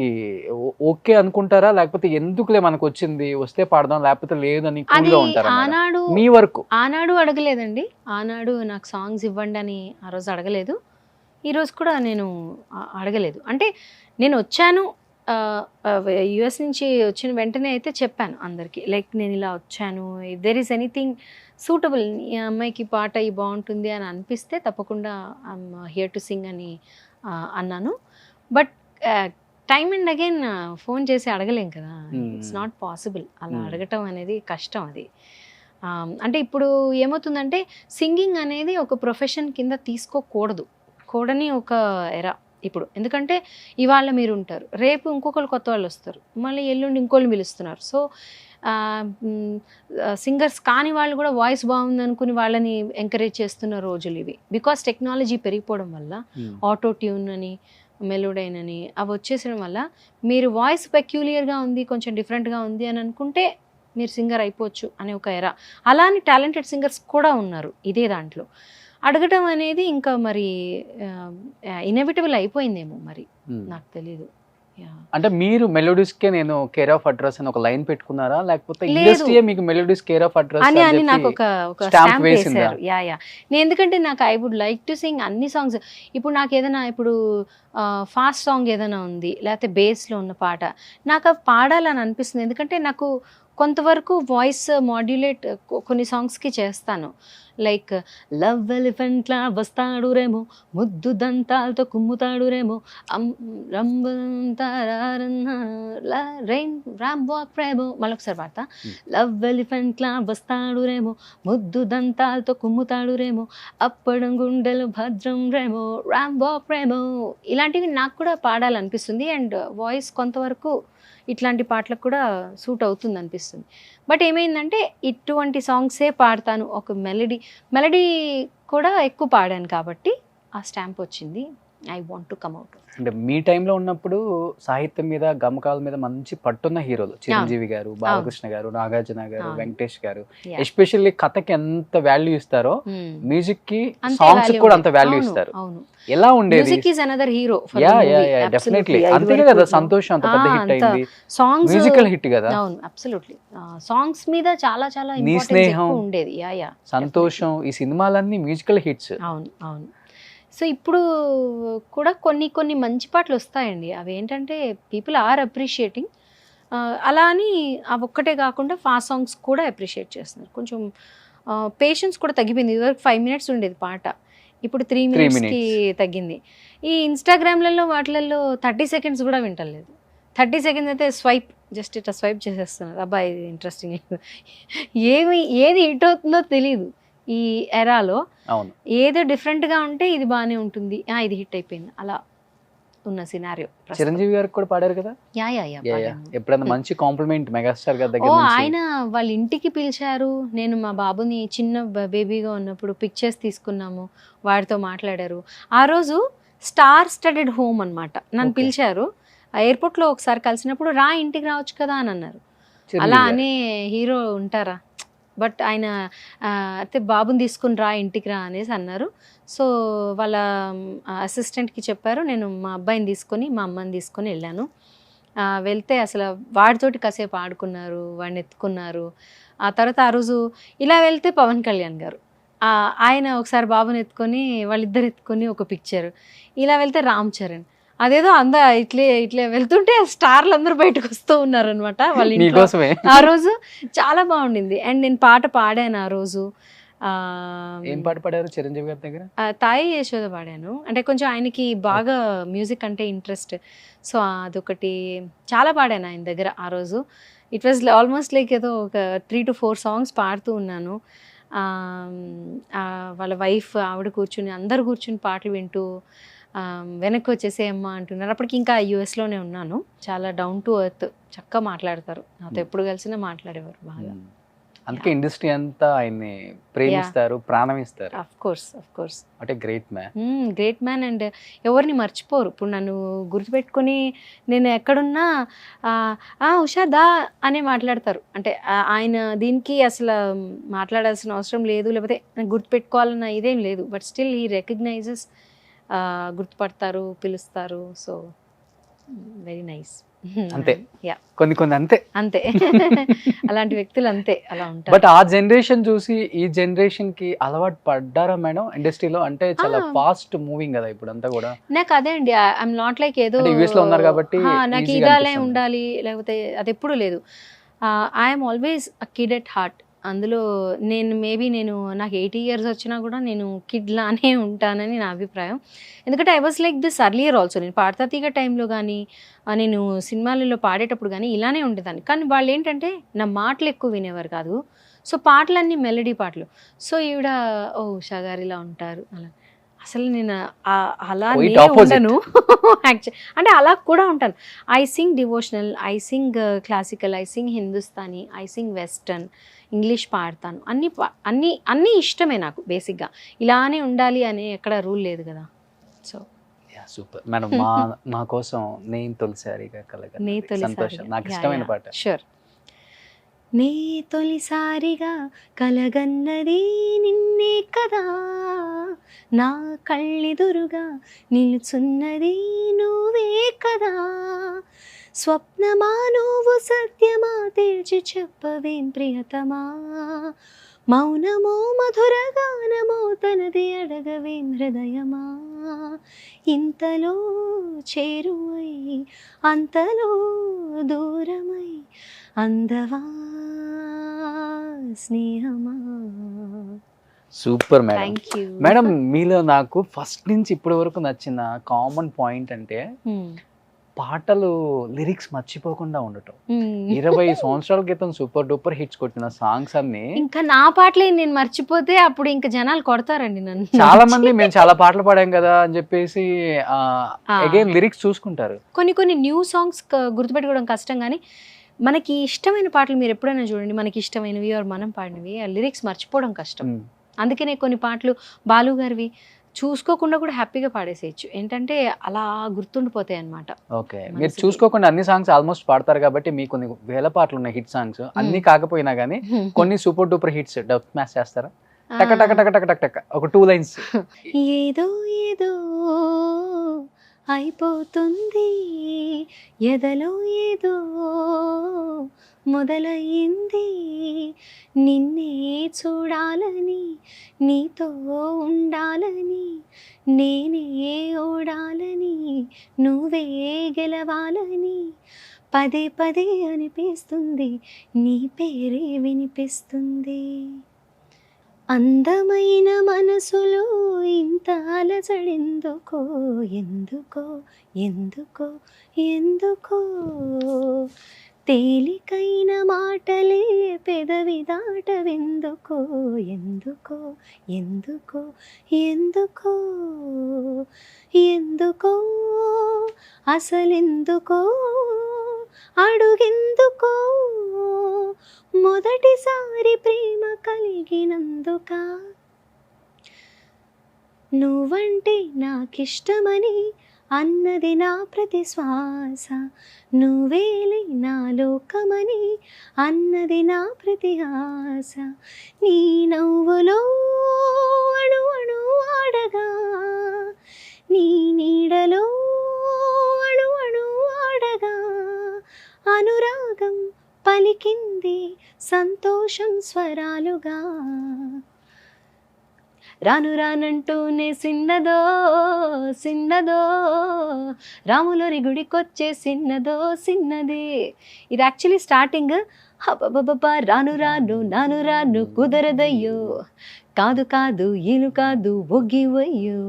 ఓకే అనుకుంటారా, లేకపోతే ఎందుకులే మనకు వచ్చింది వస్తే పాడదాం లేకపోతే లేదని కూల్గా ఉంటారా?
ఆనాడు
మీ వరకు
ఆనాడు అడగలేదండి. ఆనాడు నాకు సాంగ్స్ ఇవ్వండి అని ఆ రోజు అడగలేదు. ఈరోజు కూడా నేను అడగలేదు. అంటే నేను వచ్చాను యుఎస్ నుంచి వచ్చిన వెంటనే అయితే చెప్పాను అందరికీ, లైక్ నేను ఇలా వచ్చాను, if there is anything suitable, ఈ అమ్మాయికి పాట ఈ బాగుంటుంది అని అనిపిస్తే తప్పకుండా ఐఎమ్ హియర్ టు సింగ్ అని అన్నాను. But time and again phone చేసి అడగలేం కదా, ఇట్స్ నాట్ పాసిబుల్. అలా అడగటం అనేది కష్టం. అది అంటే ఇప్పుడు ఏమవుతుందంటే సింగింగ్ అనేది ఒక ప్రొఫెషన్ కింద తీసుకోకూడదు, కూడని ఒక ఎరా ఇప్పుడు. ఎందుకంటే ఇవాళ మీరు ఉంటారు, రేపు ఇంకొకరు కొత్త వాళ్ళు వస్తారు, మళ్ళీ ఎల్లుండి ఇంకోళ్ళు పిలుస్తున్నారు. సో సింగర్స్ కాని వాళ్ళు కూడా వాయిస్ బాగుంది అనుకుని వాళ్ళని ఎంకరేజ్ చేస్తున్న రోజులు ఇవి. బికాస్ టెక్నాలజీ పెరిగిపోవడం వల్ల ఆటో ట్యూన్ అని, మెలోడైన్ అని అవి వచ్చేసడం వల్ల మీరు వాయిస్ పెక్యులియర్గా ఉంది, కొంచెం డిఫరెంట్గా ఉంది అని అనుకుంటే మీరు సింగర్ అయిపోవచ్చు అనే ఒక ఎరా. అలానే టాలెంటెడ్ సింగర్స్ కూడా ఉన్నారు ఇదే దాంట్లో. అడగటం అనేది ఇంకా మరి ఇన్ఎవిటబుల్ అయిపోయిందేమో మరి, నాకు తెలీదు.
అంటే మీరు మెలోడీస్ కే నేను కేర్ ఆఫ్ అడ్రస్ అని ఒక లైన్ పెట్టుకున్నారా, లేకపోతే ఇండస్ట్రీయే మీకు మెలోడీస్ కేర్ ఆఫ్ అడ్రస్
అని నాకు ఒక స్టాంప్ వేశారు. Yeah yeah. నేను ఎందుకంటే నాకు I would like to sing అన్ని సాంగ్స్. ఇప్పుడు నాకు ఏదైనా ఇప్పుడు ఫాస్ట్ సాంగ్ ఏదైనా ఉంది, లేకపోతే బేస్లో ఉన్న పాట నాకు అవి పాడాలని అనిపిస్తుంది. ఎందుకంటే నాకు కొంతవరకు వాయిస్ మాడ్యులేట్ కొన్ని సాంగ్స్కి చేస్తాను. లైక్ లవ్ ఎలిఫెంట్లా వస్తాడు రేమో, ముద్దు దంతాలతో కుమ్ముతాడు రేమో, మళ్ళొకసారి పాడతా. లవ్ ఎలిఫెంట్లా వస్తాడు రేమో, ముద్దు దంతాలతో కుమ్ముతాడు రేమో, అప్పడం గుండెలు భద్రం రేమో, రాంబో ప్రేమో. ఇలాంటివి నాకు కూడా పాడాలనిపిస్తుంది. అండ్ వాయిస్ కొంతవరకు ఇట్లాంటి పాటలకు కూడా సూట్ అవుతుంది అనిపిస్తుంది. బట్ ఏమైందంటే ఇటువంటి సాంగ్సే పాడతాను, ఒక మెలడీ కూడా ఎక్కువ పాడాను కాబట్టి ఆ స్టాంప్ వచ్చింది. I want to come out.
అంటే మీ టైంలో ఉన్నప్పుడు సాహిత్యం మీద గమకాల మీద మంచి పట్టున్న హీరోలు చిరంజీవి గారు, బాలకృష్ణ గారు, నాగార్జున గారు, వెంకటేష్ గారు. ఎస్పెషల్లీ కథకి ఎంత వాల్యూ ఇస్తారో మ్యూజిక్ కి, సాంగ్స్ కూడా అంత వాల్యూ ఇస్తారు. ఎలా ఉండేది?
Music is another hero.
Definitely. అందుకే కదా సంతోషం అంత పెద్ద హిట్ అయింది,
సాంగ్స్
మ్యూజికల్ హిట్ కదా.
అవును, అబ్సల్యూట్లీ. సాంగ్స్ మీద చాలా చాలా ఇంపార్టెన్స్ ఎక్కువ ఉండేది. Yeah yeah.
సంతోషం, ఈ సినిమాలన్నీ మ్యూజికల్ హిట్స్.
అవును అవును. సో ఇప్పుడు కూడా కొన్ని మంచి పాటలు వస్తాయండి. అవి ఏంటంటే పీపుల్ ఆర్ అప్రిషియేటింగ్. అలా అని అవి ఒక్కటే కాకుండా ఫాస్ట్ సాంగ్స్ కూడా అప్రిషియేట్ చేస్తున్నారు. కొంచెం పేషెన్స్ కూడా తగ్గిపోయింది. ఇదివరకు 5 minutes ఉండేది పాట, ఇప్పుడు 3 minutesకి తగ్గింది. ఈ ఇన్స్టాగ్రామ్లలో వాటిలలో 30 seconds కూడా వింటలేదు. 30 seconds అయితే జస్ట్ ఇట్లా స్వైప్ చేసేస్తున్నారు. అబ్బాయి ఇది ఇంట్రెస్టింగ్. ఏది హిట్ అవుతుందో తెలీదు ఈ ఎరాలో.
అవును,
ఏదో డిఫరెంట్గా ఉంటే ఇది బాగానే ఉంటుంది, ఇది హిట్ అయిపోయింది, అలా ఉన్న సినారియో.
చిరంజీవి గారికి కూడా పాడారు కదా.
Yeah yeah yeah.
ఎప్పుడైనా మంచి కాంప్లిమెంట్ మెగాస్టార్ గారి దగ్గర నుంచి?
ఆయన వాళ్ళ ఇంటికి పిలిచారు. నేను మా బాబుని చిన్న బేబీగా ఉన్నప్పుడు పిక్చర్స్ తీసుకున్నాము, వాడితో మాట్లాడారు. ఆ రోజు స్టార్ స్టడెడ్ హోమ్ అనమాట. నన్ను పిలిచారు ఎయిర్పోర్ట్లో. ఒకసారి కలిసినప్పుడు రా ఇంటికి రావచ్చు కదా అని అన్నారు. అలా అనే హీరో ఉంటారా? బట్ ఆయన అయితే బాబుని తీసుకుని రా ఇంటికి రా అనేసి అన్నారు. సో వాళ్ళ అసిస్టెంట్కి చెప్పారు. నేను మా అబ్బాయిని తీసుకొని మా అమ్మని తీసుకొని వెళ్ళాను. వెళ్తే అసలు వాడితోటి కాసేపు ఆడుకున్నారు, వాడిని ఎత్తుకున్నారు. ఆ తర్వాత ఆ రోజు ఇలా వెళ్తే పవన్ కళ్యాణ్ గారు ఆయన ఒకసారి బాబుని ఎత్తుకొని వాళ్ళిద్దరు ఎత్తుకొని ఒక పిక్చర్, ఇలా వెళ్తే రామ్ చరణ్, అదేదో ఇట్లే ఇట్లే వెళ్తుంటే స్టార్లు అందరూ బయటకు వస్తూ ఉన్నారనమాట వాళ్ళ ఇంట్లో.
మీకోసమే
ఆ రోజు చాలా బాగుండింది. అండ్ నేను పాట పాడాను ఆ రోజు.
ఏం పాట పాడారు చిరంజీవి గారి దగ్గర?
తాయి యశోద పాడాను. అంటే కొంచెం ఆయనకి బాగా మ్యూజిక్ అంటే ఇంట్రెస్ట్, సో అదొకటి చాలా పాడాను ఆయన దగ్గర ఆ రోజు. ఇట్ వాజ్ ఆల్మోస్ట్ లైక్ ఏదో ఒక 3 to 4 సాంగ్స్ పాడుతూ ఉన్నాను. వాళ్ళ వైఫ్ ఆవిడ కూర్చుని, అందరు కూర్చుని పాటలు వింటూ వెనక్కి వచ్చేసేయమ్మా అంటున్నారు. అప్పటికి ఇంకా యుఎస్లోనే ఉన్నాను. చాలా డౌన్ టు ఎర్త్, చక్కగా మాట్లాడతారు, నాతో ఎప్పుడు కలిసినా మాట్లాడేవారు బాగా.
అందుకే ఇండస్ట్రీ అంతా ఆయన్ని ప్రేమిస్తారు, ప్రాణం ఇస్తారు.
ఆఫ్ కోర్స్
అంటే great man.
Great man. And ఎవరిని మర్చిపోరు. ఇప్పుడు నన్ను గుర్తుపెట్టుకొని నేను ఎక్కడున్నా ఉషా దా అనే మాట్లాడతారు. అంటే ఆయన దీనికి అసలు మాట్లాడాల్సిన అవసరం లేదు, లేకపోతే గుర్తుపెట్టుకోవాలన్న ఇదేం లేదు. బట్ స్టిల్ ఈ రికగ్నైజెస్, గుర్తుపడతారు, పిలుస్తారు. So very nice.
అంతే,
యా,
కొన్ని అంతే
అంతే. అలాంటి వ్యక్తులు అంతే, అలా ఉంటారు.
బట్ ఆ జనరేషన్ చూసి ఈ జనరేషన్ కి అలవాటు పడ్డారా మేడం ఇండస్ట్రీలో? అంటే చాలా ఫాస్ట్ మూవింగ్ కదా ఇప్పుడు అంతా కూడా.
నాకు అదే అండి, ఐఎమ్ నాట్ లైక్ ఏదో
యూఎస్ లో ఉన్నారు కాబట్టి
నాకు ఇదాలే ఉండాలి లేకపోతే అది ఎప్పుడు లేదు. I'm always a kid at heart. అందులో నేను నాకు 80 years వచ్చినా కూడా నేను కిడ్ లానే ఉంటానని నా అభిప్రాయం. ఎందుకంటే I was like this earlier also. నేను పాడతా తీగ టైంలో కానీ, నేను సినిమాలలో పాడేటప్పుడు కానీ ఇలానే ఉండేదాన్ని. కానీ వాళ్ళు ఏంటంటే నా మాటలు ఎక్కువ వినేవారు కాదు. సో పాటలన్నీ మెలడీ పాటలు. సో ఈవిడ ఉషా గారు ఇలా ఉంటారు అలా. అసలు నేను అలా ఉండను యాక్చువల్. అంటే అలా కూడా ఉంటాను. I sing devotional, I sing classical, I sing Hindustani, I sing western, English పాడతాను. అన్నీ ఇష్టమే నాకు బేసిక్గా. ఇలానే ఉండాలి అనే ఎక్కడ రూల్ లేదు కదా. So
super madam. మా కోసం నేను తొలిసారిగా సంతోషం, నాకు ఇష్టమైన పాట.
షూర్. నే తొలిసారిగా కలగన్నది నిన్నే కదా, నా కళ్ళెదురుగా నిలుచున్నది నువ్వే కదా, స్వప్నమా నువ్వు సత్యమా తేల్చి చెప్పవేం ప్రియతమా, మౌనమో మధుర గానమో తనది అడగవేం హృదయమా, ఇంతలో చేరువై అంతలో దూరమై అందవా స్నేహమా.
Super madam.
Thank you
madam, మీలో నాకు ఫస్ట్ నుంచి ఇప్పటి వరకు నచ్చిన కామన్ పాయింట్ అంటే పాటలు లిరిక్స్ మర్చిపోకుండా ఉండటం. 20 సంవత్సరాల క్రితం సూపర్ డూపర్ హిట్స్ కొట్టిన సాంగ్స్ అన్ని
ఇంకా నా పాటలే నేను మర్చిపోతే అప్పుడు ఇంకా జనాలు కొడతారండి నన్ను.
చాలా మంది మేము చాలా పాటలు పాడాం కదా అని చెప్పేసి అగైన్ లిరిక్స్ చూసుకుంటారు.
కొన్ని న్యూ సాంగ్స్ గుర్తుపెట్టుకోవడం కష్టం, కానీ మనకి ఇష్టమైన పాటలు మీరు ఎప్పుడైనా చూడండి, మనకి ఇష్టమైనవి మనం పాడినవి ఆ లిరిక్స్ మర్చిపోవడం కష్టం. అందుకనే కొన్ని పాటలు బాలు గారివి చూసుకోకుండా కూడా హ్యాపీగా పాడేసేయచ్చు. ఏంటంటే అలా గుర్తుండిపోతాయి అన్నమాట.
ఓకే, మీరు చూసుకోకుండా అన్ని సాంగ్స్ ఆల్మోస్ట్ పాడతారు కాబట్టి మీకు కొన్ని వేల పాటలు ఉన్నాయి హిట్ సాంగ్స్. అన్ని కాకపోయినా కానీ కొన్ని super duper hits dub smash చేస్తారా? టక టక టక టక టక టక ఒక 2 lines.
ఏదో ఏదో అయిపోతుంది ఎదలో ఏదో మొదలయ్యింది, నిన్నే చూడాలని నీతో ఉండాలని నేనే ఓడాలని నువ్వే గెలవాలని పదే పదే అనిపిస్తుంది, నీ పేరే వినిపిస్తుంది, అందమైన మనసులో ఇంత అలజడెందుకో ఎందుకో ఎందుకో ఎందుకో, తేలికైన మాటలే పెదవి దాటవెందుకో ఎందుకో ఎందుకో ఎందుకో ఎందుకో అసలెందుకో అడుగెందుకో, మొదటిసారి ప్రేమ కలిగినందుక, నువ్వంటే నాకిష్టమని అన్నది నా ప్రతి శ్వాస, నువ్వేలే నా లోకమని అన్నది నా ప్రతి ఆశ, నీ నవ్వులో అణు అణు ఆడగా నీ నీడలో అణు అణు ఆడగా అనురాగం పలికింది సంతోషం స్వరాలుగా, రాను రానంటూనే సిన్నదో సిన్నదో రాములరి గుడికొచ్చే సిన్నదో సిన్నదే. ఇది యాక్చువల్లీ స్టార్టింగ్ హబబబా రాను రాను నాను రాను కుదరదయ్యో కాదు కాదు ఈను కాదు ఒగ్గివయ్యో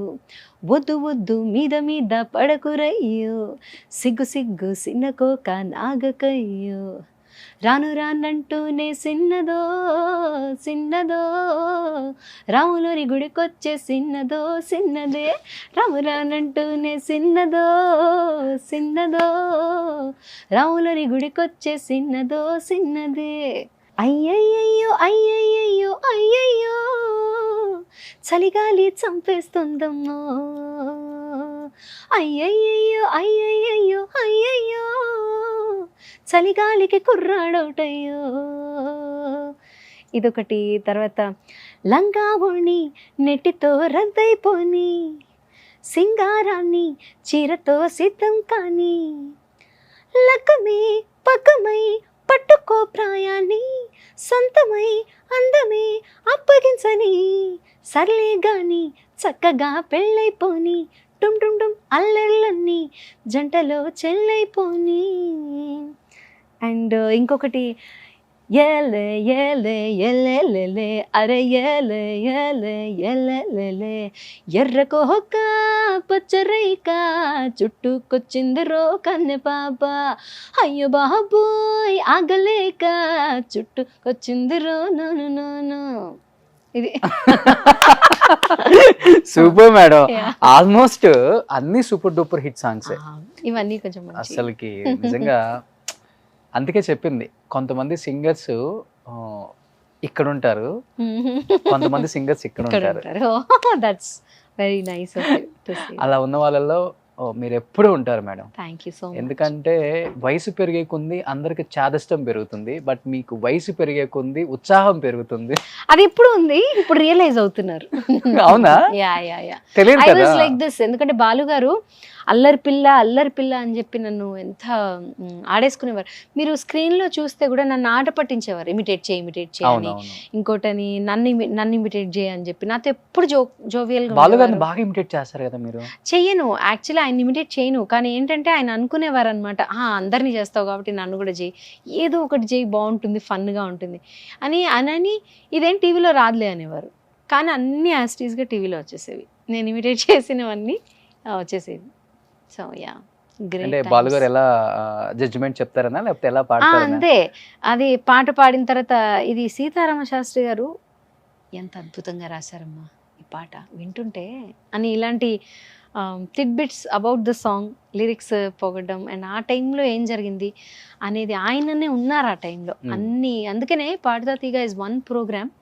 వద్దు వద్దు మీద మీద పడకురయ్యో సిగ్గు సిగ్గు సిన్నకోక నాగకయ్యో రాను రానంటూనే సిన్నదో సిన్నదో రాములరి గుడికొచ్చే సిన్నదో సిన్నదే రాము రానంటూనే సిన్నదో సిన్నదో రాములరి గుడికొచ్చే సిన్నదో సిన్నదే. అయ్యయ్యో అయ్యయ్యో అయ్యయ్యో చలిగాలి చంపేస్తుందమ్మో అయ్యయ్యో అయ్యయ్యో అయ్యయ్యో చలిగాలికి కుర్రాడవుటయ్యో. ఇదొకటి. తర్వాత లంగా ఓణి నెట్టితో రద్దయిపోని సింగారాన్ని చీరతో సిద్ధం కాని లక్కమే పక్కమై పట్టుకో ప్రాయాన్ని సొంతమై అందమే అప్పగించని సర్లే గాని చక్కగా పెళ్ళైపోని టుమ్ టుమ్ టుమ్ అల్లెళ్ళన్నీ జంటలో చెల్లైపోని. అండ్ ఇంకొకటి ఎలే ఎలే ఎలెలెలే అరే ఎలే ఎలే ఎలెలెలే ఎర్రకు హొక్క పచ్చరైక చుట్టుకొచ్చింది రో కన్నె పాప అయ్యో బాబోయ్ ఆగలేక చుట్టుకొచ్చింది రో నోను నోను. ఇది
సూపర్ మేడం.
Yeah.
ఆల్మోస్ట్ అన్ని సూపర్ డూపర్ హిట్ సాంగ్స్
ఇవన్నీ కొంచెం మంచి.
అసలుకి నిజంగా. అందుకే చెప్పింది కొంతమంది సింగర్స్ ఇక్కడ ఉంటారు, కొంతమంది సింగర్స్ ఇక్కడ ఉంటారు.
That's very nice to say.
అలా ఉన్న వాళ్ళలో మీరు ఎప్పుడు ఉంటారు madam.
Thank you so much.
ఎందుకంటే వయసు పెరిగే కొంది అందరికి చాదస్తం పెరుగుతుంది, బట్ మీకు వయసు పెరిగే కొంది ఉత్సాహం పెరుగుతుంది.
అది ఎప్పుడు ఉంది, ఇప్పుడు రియలైజ్ అవుతున్నారు.
అవునా?
Yeah yeah yeah.
తెలియదు
ఐ
కదా.
Was like this. ఎందుకంటే బాలు గారు అల్లరి పిల్ల అని చెప్పి నన్ను ఎంత ఆడేసుకునేవారు. మీరు స్క్రీన్ లో చూస్తే కూడా నన్ను ఆట పట్టించేవారు, ఇమిటేట్ చేయని,
అవునవును.
ఇంకోటని నన్ను ఇమిటేట్ చేయని చెప్పి నాతో ఎప్పుడు జోవియల్ గా
బాలు గారిని
ఉండేవారు.
బాగా ఇమిటేట్ చేస్తారు కదా మీరు.
చెయ్యను యాక్చువల్లీ, ఆయన ఇమిటేట్ చేయను. కానీ ఏంటంటే ఆయన అనుకునేవారు అనమాట, అందరినీ చేస్తావు కాబట్టి నన్ను కూడా చేయి, ఏదో ఒకటి చేయి బాగుంటుంది, ఫన్గా ఉంటుంది అని ఇదేం టీవీలో రాదులే అనేవారు. కానీ అన్నీ యాస్టీస్గా టీవీలో వచ్చేసేవి, నేను ఇమిటేట్ చేసినవన్నీ వచ్చేసేవి. సో యా,
అంటే బాలు గారు ఎలా జడ్జిమెంట్ చెప్తారనా లేకపోతే ఎలా పాడతారనా?
అంతే. అది పాట పాడిన తర్వాత ఇది సీతారామ శాస్త్రి గారు ఎంత అద్భుతంగా రాశారమ్మా ఈ పాట వింటుంటే అని, ఇలాంటి tidbits about the song, lyrics పొగడం అండ్ ఆ టైంలో ఏం జరిగింది అనేది ఆయననే ఉన్నారు ఆ టైంలో అన్నీ. అందుకనే పాడుతా తీగ ఇస్ వన్ ప్రోగ్రామ్.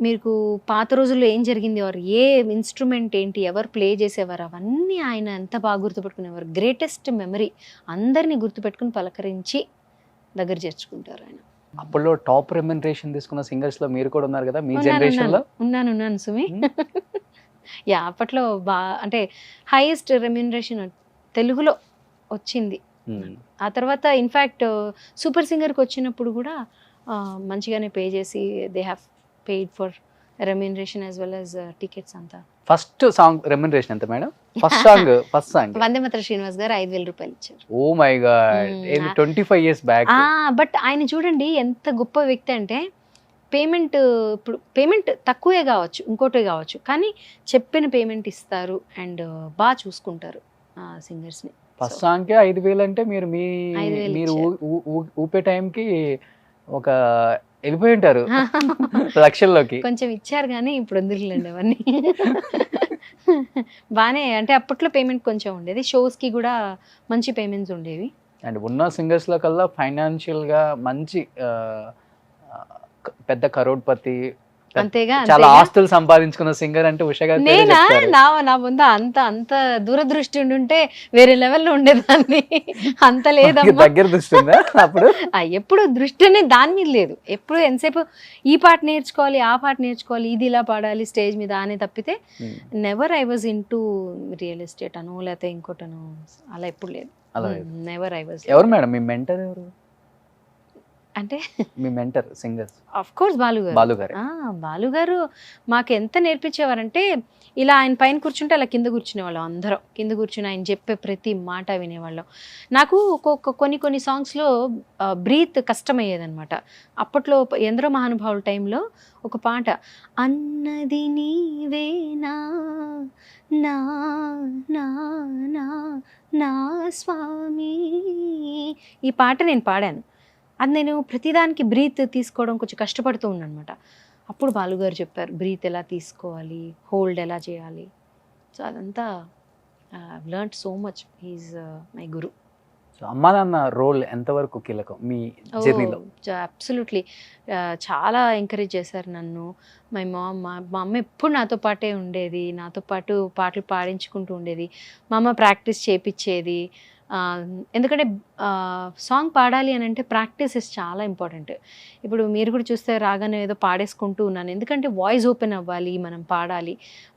మీకు పాత రోజుల్లో ఏం జరిగింది, ఎవరు ఏ ఇన్స్ట్రుమెంట్ ఏంటి, ఎవరు ప్లే చేసేవారు, అవన్నీ ఆయన ఎంత బాగా గుర్తుపెట్టుకునేవారు. గ్రేటెస్ట్ మెమరీ, అందరినీ గుర్తుపెట్టుకుని పలకరించి దగ్గర చేర్చుకుంటారు ఆయన.
అప్పట్లో టాప్ రెమ్యునరేషన్ తీసుకున్న సింగర్స్ లో మీరు కూడా ఉన్నారు కదా మీ జనరేషన్ లో.
ఉన్నాను సుమి. యా, అప్పట్లో అంటే హైయెస్ట్ రెమ్యునరేషన్ తెలుగులో వచ్చింది. ఆ తర్వాత ఇన్ఫ్యాక్ట్ సూపర్ సింగర్కి వచ్చినప్పుడు కూడా మంచిగానే పే చేసి they have paid for remuneration as well as tickets అంతా.
ఫస్ట్ సాంగ్ రెమ్యునరేషన్ ఎంత మేడం? ఫస్ట్ సాంగ్
వందే మాతరం శ్రీనివాస్ గారు 5,000 రూపాయలు ఇచ్చారు.
Oh my God, 25 years back.
But ఆయన చూడండి ఎంత గొప్ప వ్యక్తి అంటే, ఇప్పుడు పేమెంట్ తక్కువే కావచ్చు, ఇంకోటే కావచ్చు, కానీ చెప్పిన పేమెంట్ ఇస్తారు అండ్ బాగా చూసుకుంటారు సింగర్స్ని.
ఫస్ట్ సాంగ్ 5,000 అంటే మీరు మీరు ఊపే టైంకి ఒక వెళ్ళిపోయి ఉంటారు లక్షల్లోకి.
కొంచెం ఇచ్చారు కానీ ఇప్పుడు వదిలేండి అవన్నీ. బాగానే, అంటే అప్పట్లో పేమెంట్ కొంచెం ఉండేది, షోస్కి కూడా మంచి పేమెంట్స్ ఉండేవి.
అండ్ ఉన్న సింగర్స్ లో కల్లా ఫైనాన్షియల్ గా మంచి పెద్ద కరోడ్పతి,
అంతేగా,
చాలా ఆస్తులు సంపాదించుకున్న సింగర్ అంటే ఉషా గారు.
నేనా? నా ముందు అంత దూరదృష్టి ఉండుంటే వేరే లెవెల్లో ఉండేదాన్ని. అంత లేదమ్మా,
దగ్గర దృష్టి ఉందా అప్పుడు?
ఎప్పుడు దృష్టి అనేది దాని మీద లేదు. ఎప్పుడు ఎంతసేపు ఈ పాట నేర్చుకోవాలి, ఆ పాట నేర్చుకోవాలి, ఇది ఇలా పాడాలి స్టేజ్ మీద అనే తప్పితే never I was into real estate అను లేకపోతే ఇంకోటను, అలా ఎప్పుడు లేదు. Never I was.
ఎవరు మేడం మీ మెంటర్? ఎవరు
అంటే
మీ mentor singers?
Of course Balu
garu.
Balu గారు మాకు ఎంత నేర్పించేవారంటే, ఇలా ఆయన పైన కూర్చుంటే అలా కింద కూర్చునేవాళ్ళం అందరం. కింద కూర్చుని ఆయన చెప్పే ప్రతి మాట వినేవాళ్ళం. నాకు కొన్ని సాంగ్స్లో బ్రీత్ కష్టమయ్యేదనమాట. అప్పట్లో ఎందరో మహానుభావుల టైంలో ఒక పాట, అన్నది నీవేనా నా నా నా నా స్వామి, ఈ పాట నేను పాడాను. అది నేను ప్రతిదానికి బ్రీత్ తీసుకోవడం కొంచెం కష్టపడుతూ ఉన్నాను అనమాట. అప్పుడు బాలుగారు చెప్పారు బ్రీత్ ఎలా తీసుకోవాలి, హోల్డ్ ఎలా చేయాలి. సో అదంతా learn so much. He's my guru.
So అమ్మా నాన్న రోల్ ఎంతవరకు కీలకం మీ జర్నీలో?
అబ్సల్యూట్లీ. చాలా ఎంకరేజ్ చేశారు నన్ను. మా అమ్మ ఎప్పుడు నాతో పాటే ఉండేది, నాతో పాటు పాటలు పాడించుకుంటూ ఉండేది. మా అమ్మ ప్రాక్టీస్ చేయించేది. ఎందుకంటే సాంగ్ పాడాలి అని అంటే ప్రాక్టీస్ ఇస్ చాలా ఇంపార్టెంట్. ఇప్పుడు మీరు కూడా చూస్తే రాగానే ఏదో పాడేసుకుంటూ ఉన్నాను, ఎందుకంటే వాయిస్ ఓపెన్ అవ్వాలి, మనం పాడాలి.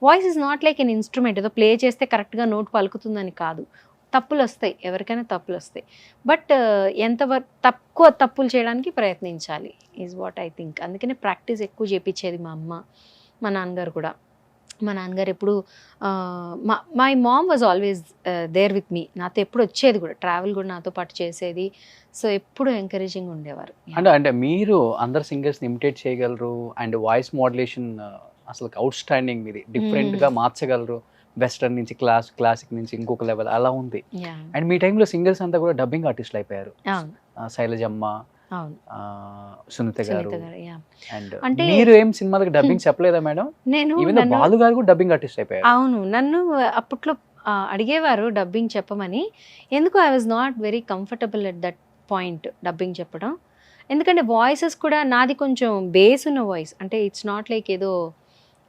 Voice is not like an instrument, ఏదో ప్లే చేస్తే కరెక్ట్గా నోట్ పలుకుతుందని కాదు. తప్పులు వస్తాయి, ఎవరికైనా తప్పులు వస్తాయి. బట్ తక్కువ తప్పులు చేయడానికి ప్రయత్నించాలి ఈజ్ వాట్ ఐ థింక్. అందుకనే ప్రాక్టీస్ ఎక్కువ చేయించేది మా అమ్మ. మా నాన్నగారు కూడా. మా నాన్నగారు ఎప్పుడు my mom was always there with me. నాతో ఎప్పుడు వచ్చేది కూడా, ట్రావెల్ కూడా నాతో పాటు చేసేది. సో ఎప్పుడు ఎంకరేజింగ్ ఉండేవారు.
అంటే మీరు అందరు సింగర్స్ని ఇమిటేట్ చేయగలరు అండ్ వాయిస్ మోడ్యులేషన్ అసలు అవుట్ స్టాండింగ్, మీది డిఫరెంట్గా మార్చగలరు. వెస్టర్న్ నుంచి క్లాసిక్ నుంచి ఇంకొక లెవెల్ అలా ఉంది. అండ్ మీ టైంలో సింగర్స్ అంతా కూడా డబ్బింగ్ ఆర్టిస్టులు అయిపోయారు. శైలజమ్మ, సునీత గారు. అండ్ మీరు ఏం సినిమాలకు డబ్బింగ్ చెప్పలేదా మేడం?
నేను
బాలు గారు కూడా డబ్బింగ్ ఆర్టిస్ట్ అయిపోయారు.
అవును, నన్ను అప్పట్లో అడిగేవారు డబ్బింగ్ చెప్పమని. ఎందుకు I was not very comfortable at that point dubbing చెప్పడం. ఎందుకంటే వాయిసెస్ కూడా నాది కొంచెం బేస్ ఉన్న వాయిస్, అంటే ఇట్స్ నాట్ లైక్ ఏదో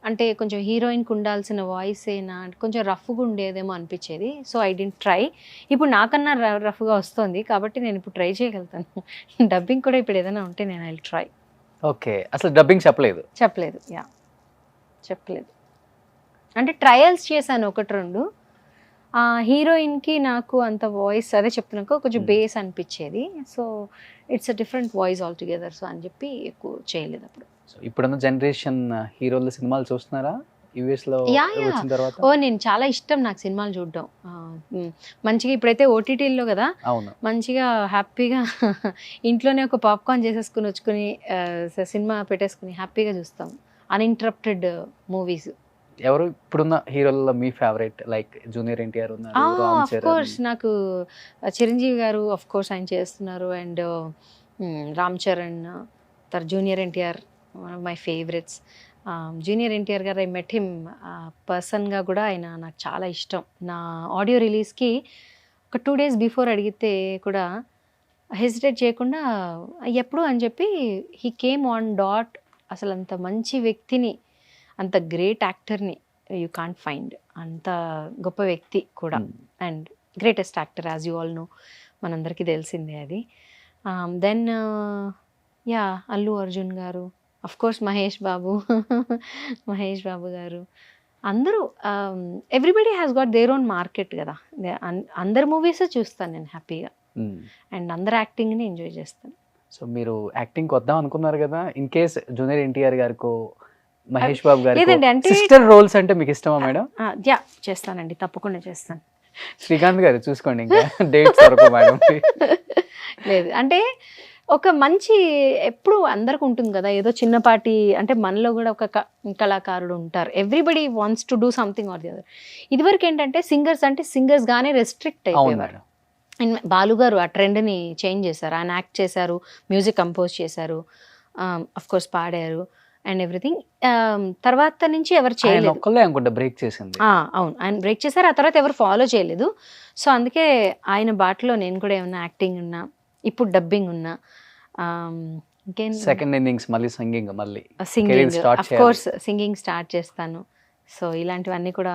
అంటే కొంచెం హీరోయిన్కి ఉండాల్సిన వాయిస్ ఏనా, కొంచెం రఫ్గా ఉండేదేమో అనిపించేది. So I dent try. ఇప్పుడు నాకన్నా రఫ్గా వస్తుంది కాబట్టి నేను ఇప్పుడు ట్రై చేయగలుగుతాను. డబ్బింగ్ కూడా ఇప్పుడు ఏదైనా ఉంటే నేను ఐ ట్రై.
ఓకే, అసలు డబ్బింగ్ చెప్పలేదు?
చెప్పలేదు. అంటే ట్రయల్స్ చేశాను 1-2. హీరోయిన్కి నాకు అంత వాయిస్ అదే చెప్తున్నాక కొంచెం బేస్ అనిపించేది. So it's a different voice all together. So అని చెప్పి ఎక్కువ చేయలేదు అప్పుడు.
ఇప్పుడున్న జనరేషన్ హీరోల సినిమాలు చూస్తున్నారా యూఎస్ లో వచ్చిన తర్వాత?
నేను చాలా ఇష్టం నాకు సినిమాలు చూడడం. మంచిగా ఇప్పుడైతే ఓటీటీల్లో కదా, మంచిగా హ్యాపీగా ఇంట్లోనే ఒక పాప్కార్న్ చేసేసుకుని వచ్చుకుని సినిమా పెట్టేసుకుని హ్యాపీగా చూస్తాం. Uninterrupted movies.
ఎవరు ఇప్పుడున్న హీరోలలో మీ ఫేవరెట్? లైక్ జూనియర్ ఎన్టీఆర్ ఉన్నారు,
ఆఫ్ కోర్స్ నాకు చిరంజీవి గారు ఆఫ్ కోర్స్ ఆయన చేస్తున్నారు. And Ram Charan, junior NTR one of my favourites. Junior NTR గారు ఐ మెట్ హిమ్ పర్సన్గా కూడా ఆయన నాకు చాలా ఇష్టం. నా ఆడియో రిలీజ్కి ఒక 2 days బిఫోర్ అడిగితే కూడా హెసిటేట్ చేయకుండా ఎప్పుడు అని చెప్పి హీ కేమ్ ఆన్ డాట్. అసలు అంత మంచి వ్యక్తిని, అంత గ్రేట్ యాక్టర్ని యూ కాంట్ ఫైండ్. అంత గొప్ప వ్యక్తి కూడా and greatest actor as you all know, మనందరికీ తెలిసిందే అది. దెన్ అల్లు అర్జున్ గారు, అఫ్ కోర్స్ మహేష్ బాబు గారు, అందరూ everybody has got their own market కదా. అందరు మూవీస్ చూస్తాను నేను హ్యాపీగా అండ్ అందరు యాక్టింగ్ని ఎంజాయ్ చేస్తాను.
సో మీరు యాక్టింగ్కి వద్దాం అనుకున్నారు కదా, ఇన్ కేస్ జూనియర్ ఎన్టీఆర్ గారికో మహేష్ బాబు గారు సిస్టర్ రోల్స్ అంటే మీకు ఇష్టమా మేడం?
చేస్తానండి, తప్పకుండా చేస్తాను.
శ్రీకాంత్ గారు చూసుకోండి, ఇంకా డేట్స్ వరకు మేడం.
లేదు అంటే ఒక మంచి ఎప్పుడు అందరికి ఉంటుంది కదా ఏదో చిన్నపాటి, అంటే మనలో కూడా ఒక కళాకారుడు ఉంటారు. Everybody wants to do something or the other. ఇదివరకు ఏంటంటే సింగర్స్ అంటే సింగర్స్గానే రెస్ట్రిక్ట్ అయిపోయారు. అండ్ బాలు గారు ఆ ట్రెండ్ని చేంజ్ చేశారు. ఆయన యాక్ట్ చేశారు, మ్యూజిక్ కంపోజ్ చేశారు, అఫ్ కోర్స్ పాడారు అండ్ ఎవ్రీథింగ్. తర్వాత నుంచి ఎవరు చేయలేదు.
బ్రేక్ చేసింది.
అవును, ఆయన బ్రేక్ చేశారు. ఆ తర్వాత ఎవరు ఫాలో చేయలేదు. సో అందుకే ఆయన బాటలో నేను కూడా ఏమన్నా యాక్టింగ్ ఉన్నా, ఇప్పుడు డబ్బింగ్ ఉన్నా,
సెకండ్ ఇన్నింగ్స్ మళ్ళీ singing
of course singing start చేస్తాను. సో ఇలాంటివన్నీ కూడా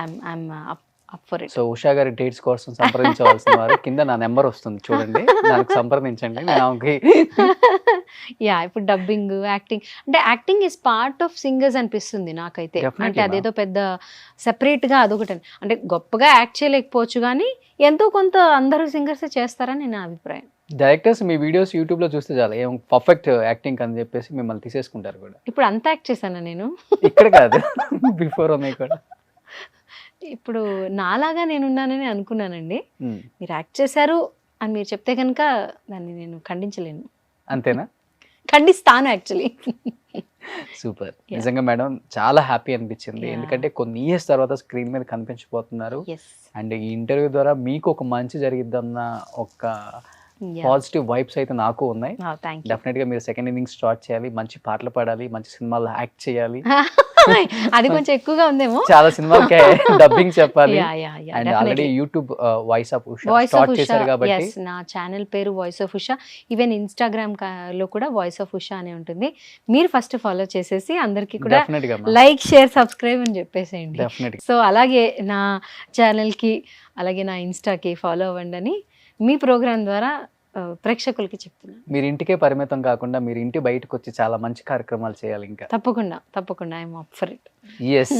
I'm up for it.
So Usha గారి డేట్స్ కోసం సంప్రదించవలసిన వారు కింద నా నెంబర్ వస్తుంది చూడండి, దానికి సంప్రదించండి.
ఇప్పుడు డబ్బింగ్, యాక్టింగ్ అంటే acting is part of singers అనిపిస్తుంది నాకైతే. అంటే అదేదో పెద్ద సెపరేట్గా అదొకటి, అంటే గొప్పగా యాక్ట్ చేయలేకపోవచ్చు కానీ ఎంతో కొంత అందరూ సింగర్స్ చేస్తారని నా అభిప్రాయం.
డైరెక్టర్స్ మీ వీడియోస్ యూట్యూబ్లో చూస్తే చాలా ఏం పర్ఫెక్ట్ యాక్టింగ్ అని చెప్పేసి మిమ్మల్ని తీసేసుకుంటారు కూడా.
ఇప్పుడు అంత యాక్ట్ చేశాను నేను.
ఇక్కడ కాదు, బిఫోర్ ఉన్నాయి కూడా.
ఇప్పుడు నాలాగా నేనున్నానని అనుకున్నానండి.
Hmm.
మీరు యాక్ట్ చేశారు అని మీరు చెప్తే కనుక దాన్ని నేను ఖండించలేను.
అంతేనా?
ఖండిస్తాను యాక్చువల్లీ.
సూపర్.
Yeah.
నిజంగా మేడం చాలా హ్యాపీ అనిపించింది.
Yeah.
ఎందుకంటే కొన్ని ఇయర్స్ తర్వాత స్క్రీన్ మీద కనిపించబోతున్నారు.
ఎస్.
అండ్ ఈ ఇంటర్వ్యూ ద్వారా మీకు ఒక మంచి జరిగిద్దన్న ఒక పాజిటివ్ వైబ్స్ అయితే నాకు ఉన్నాయి.
Thank you.
డెఫినెట్ గా మీరు సెకండ్ ఇన్నింగ్ స్టార్ట్ చేయాలి, మంచి పాటలు పాడాలి, మంచి సినిమాల్లో యాక్ట్ చేయాలి.
అది కొంచెం ఎక్కువగా ఉందేమో.
చాలా సినిమాలకి డబ్బింగ్ చెప్పాలి. And already
definitely.
YouTube voice of Usha
voice of
start
Usha,
చేశారు కాబట్టి
ఎస్, నా ఛానల్ పేరు voice of Usha. Even Instagram లో కూడా వాయిస్ ఆఫ్ ఉషా అనే ఉంటుంది. మీరు ఫస్ట్ ఫాలో చేసేసి అందరికీ కూడా
డెఫినెట్ గా
లైక్, షేర్, సబ్స్క్రైబ్ అని చెప్పేసేయండి.
డెఫినెట్
సో అలాగే నా ఛానల్కి అలాగే నా ఇన్స్టాకి ఫాలో అవ్వండి అని మీ ప్రోగ్రామ్ ద్వారా ప్రేక్షకులకి చెప్తున్నాను.
మీరు ఇంటికే పరిమితం కాకుండా మీరు ఇంటి బయటకు వచ్చి చాలా మంచి కార్యక్రమాలు చేయాలి ఇంకా.
తప్పకుండా I'm up for it.
Yes.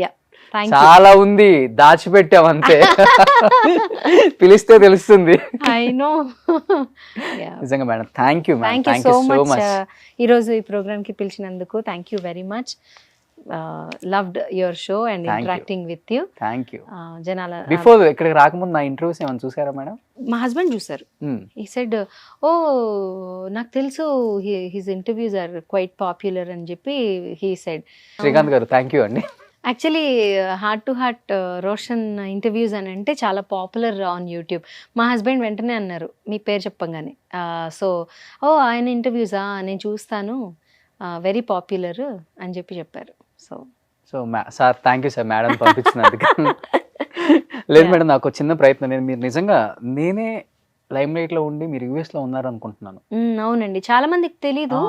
Yeah, thank you.
చాలా ఉంది, దాచిపెట్టాం అంతే. పిలిస్తే తెలుస్తుంది.
I know.
నిజంగా madam, thank you
thank you
thank
so
you so
much.
Much.
ఈరోజు ఈ ప్రోగ్రామ్కి పిలిచినందుకు thank you very much. Loved your show and
Thank you.
Interacting with you.
Thank you.
జనాల
బిఫోర్ ఇక్కడికి రాకముందు నా ఇంటర్వ్యూస్ ఏమైనా చూసారా మేడం?
మా హస్బెండ్ చూసారు. ఈ సెడ్, ఓ నాకు తెలుసు his interviews are quite popular అని చెప్పి he said.
Srikanth garu thank you అండి.
Actually heart to heart Roshan interviews అని అంటే చాలా పాపులర్ ఆన్ యూట్యూబ్. మా హస్బెండ్ వెంటనే అన్నారు మీ పేరు చెప్పంగానే. సో ఓ ఆయన ఇంటర్వ్యూసా, నేను చూస్తాను, వెరీ పాపులర్ అని చెప్పారు. So
sir thank you sir madam పంపించినందుకు. లేదు మేడం, నాకు చిన్న ప్రయత్నం. మీరు నిజంగా నేనే లైమ్ లైట్ లో ఉండి మీరు యూఎస్ లో ఉన్నారు అనుకుంటున్నాను.
అవునండి, చాలా మందికి తెలీదు.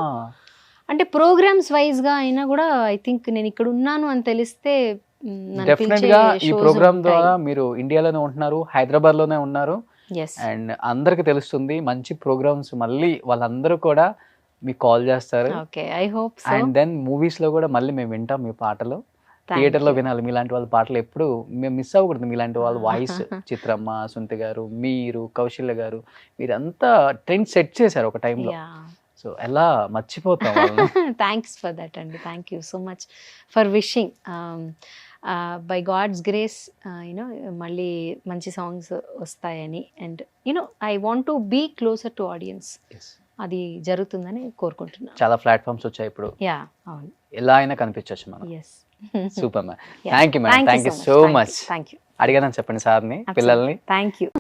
అంటే ప్రోగ్రామ్స్ వైజ్ గా అయినా కూడా ఐ థింక్ నేను ఇక్కడ ఉన్నాను అని తెలిస్తే
డెఫినెట్ గా ఈ ప్రోగ్రామ్ ద్వారా మీరు ఇండియాలోనే ఉంటున్నారు, హైదరాబాద్ లోనే ఉన్నారు. అండ్ అందరికి తెలుస్తుంది మంచి ప్రోగ్రామ్స్, మళ్ళీ వాళ్ళందరూ కూడా మీకు కాల్ చేస్తారు.
I hope so.
And then movies లో కూడా మళ్ళీ మేము వింటాం మీ పాటలు. థియేటర్ లో వినాలి మీలాంటి వాళ్ళ పాటలు, ఎప్పుడు మేము మిస్ అవ్వకూడదు. మీలాంటి వాళ్ళ వాయిస్, చిత్రమ్మ, సుంతి గారు, మీరు, కౌశల్య గారు, మీరంతా ట్రెండ్ సెట్ చేశారు ఒక టైంలో. సో ఎలా మర్చిపోతాం వాళ్ళని.
థ్యాంక్స్ ఫర్ దట్ అండి. Thank you so much for wishing. By God's grace you know మళ్ళీ మంచి సాంగ్స్ వస్తాయని. And you know I want to be closer to audience. అది జరుగుతుందని కోరుకుంటున్నాను.
చాలా ప్లాట్ఫామ్స్ వచ్చాయి ఇప్పుడు.
యా, అవును,
ఎలా అయినా కనిపించవచ్చు మనం.
Yes.
Super ma'am. Thank you madam, thank you so much.
Thank you.
అడిగానని చెప్పండి సార్ని, పిల్లల్ని.
Thank you.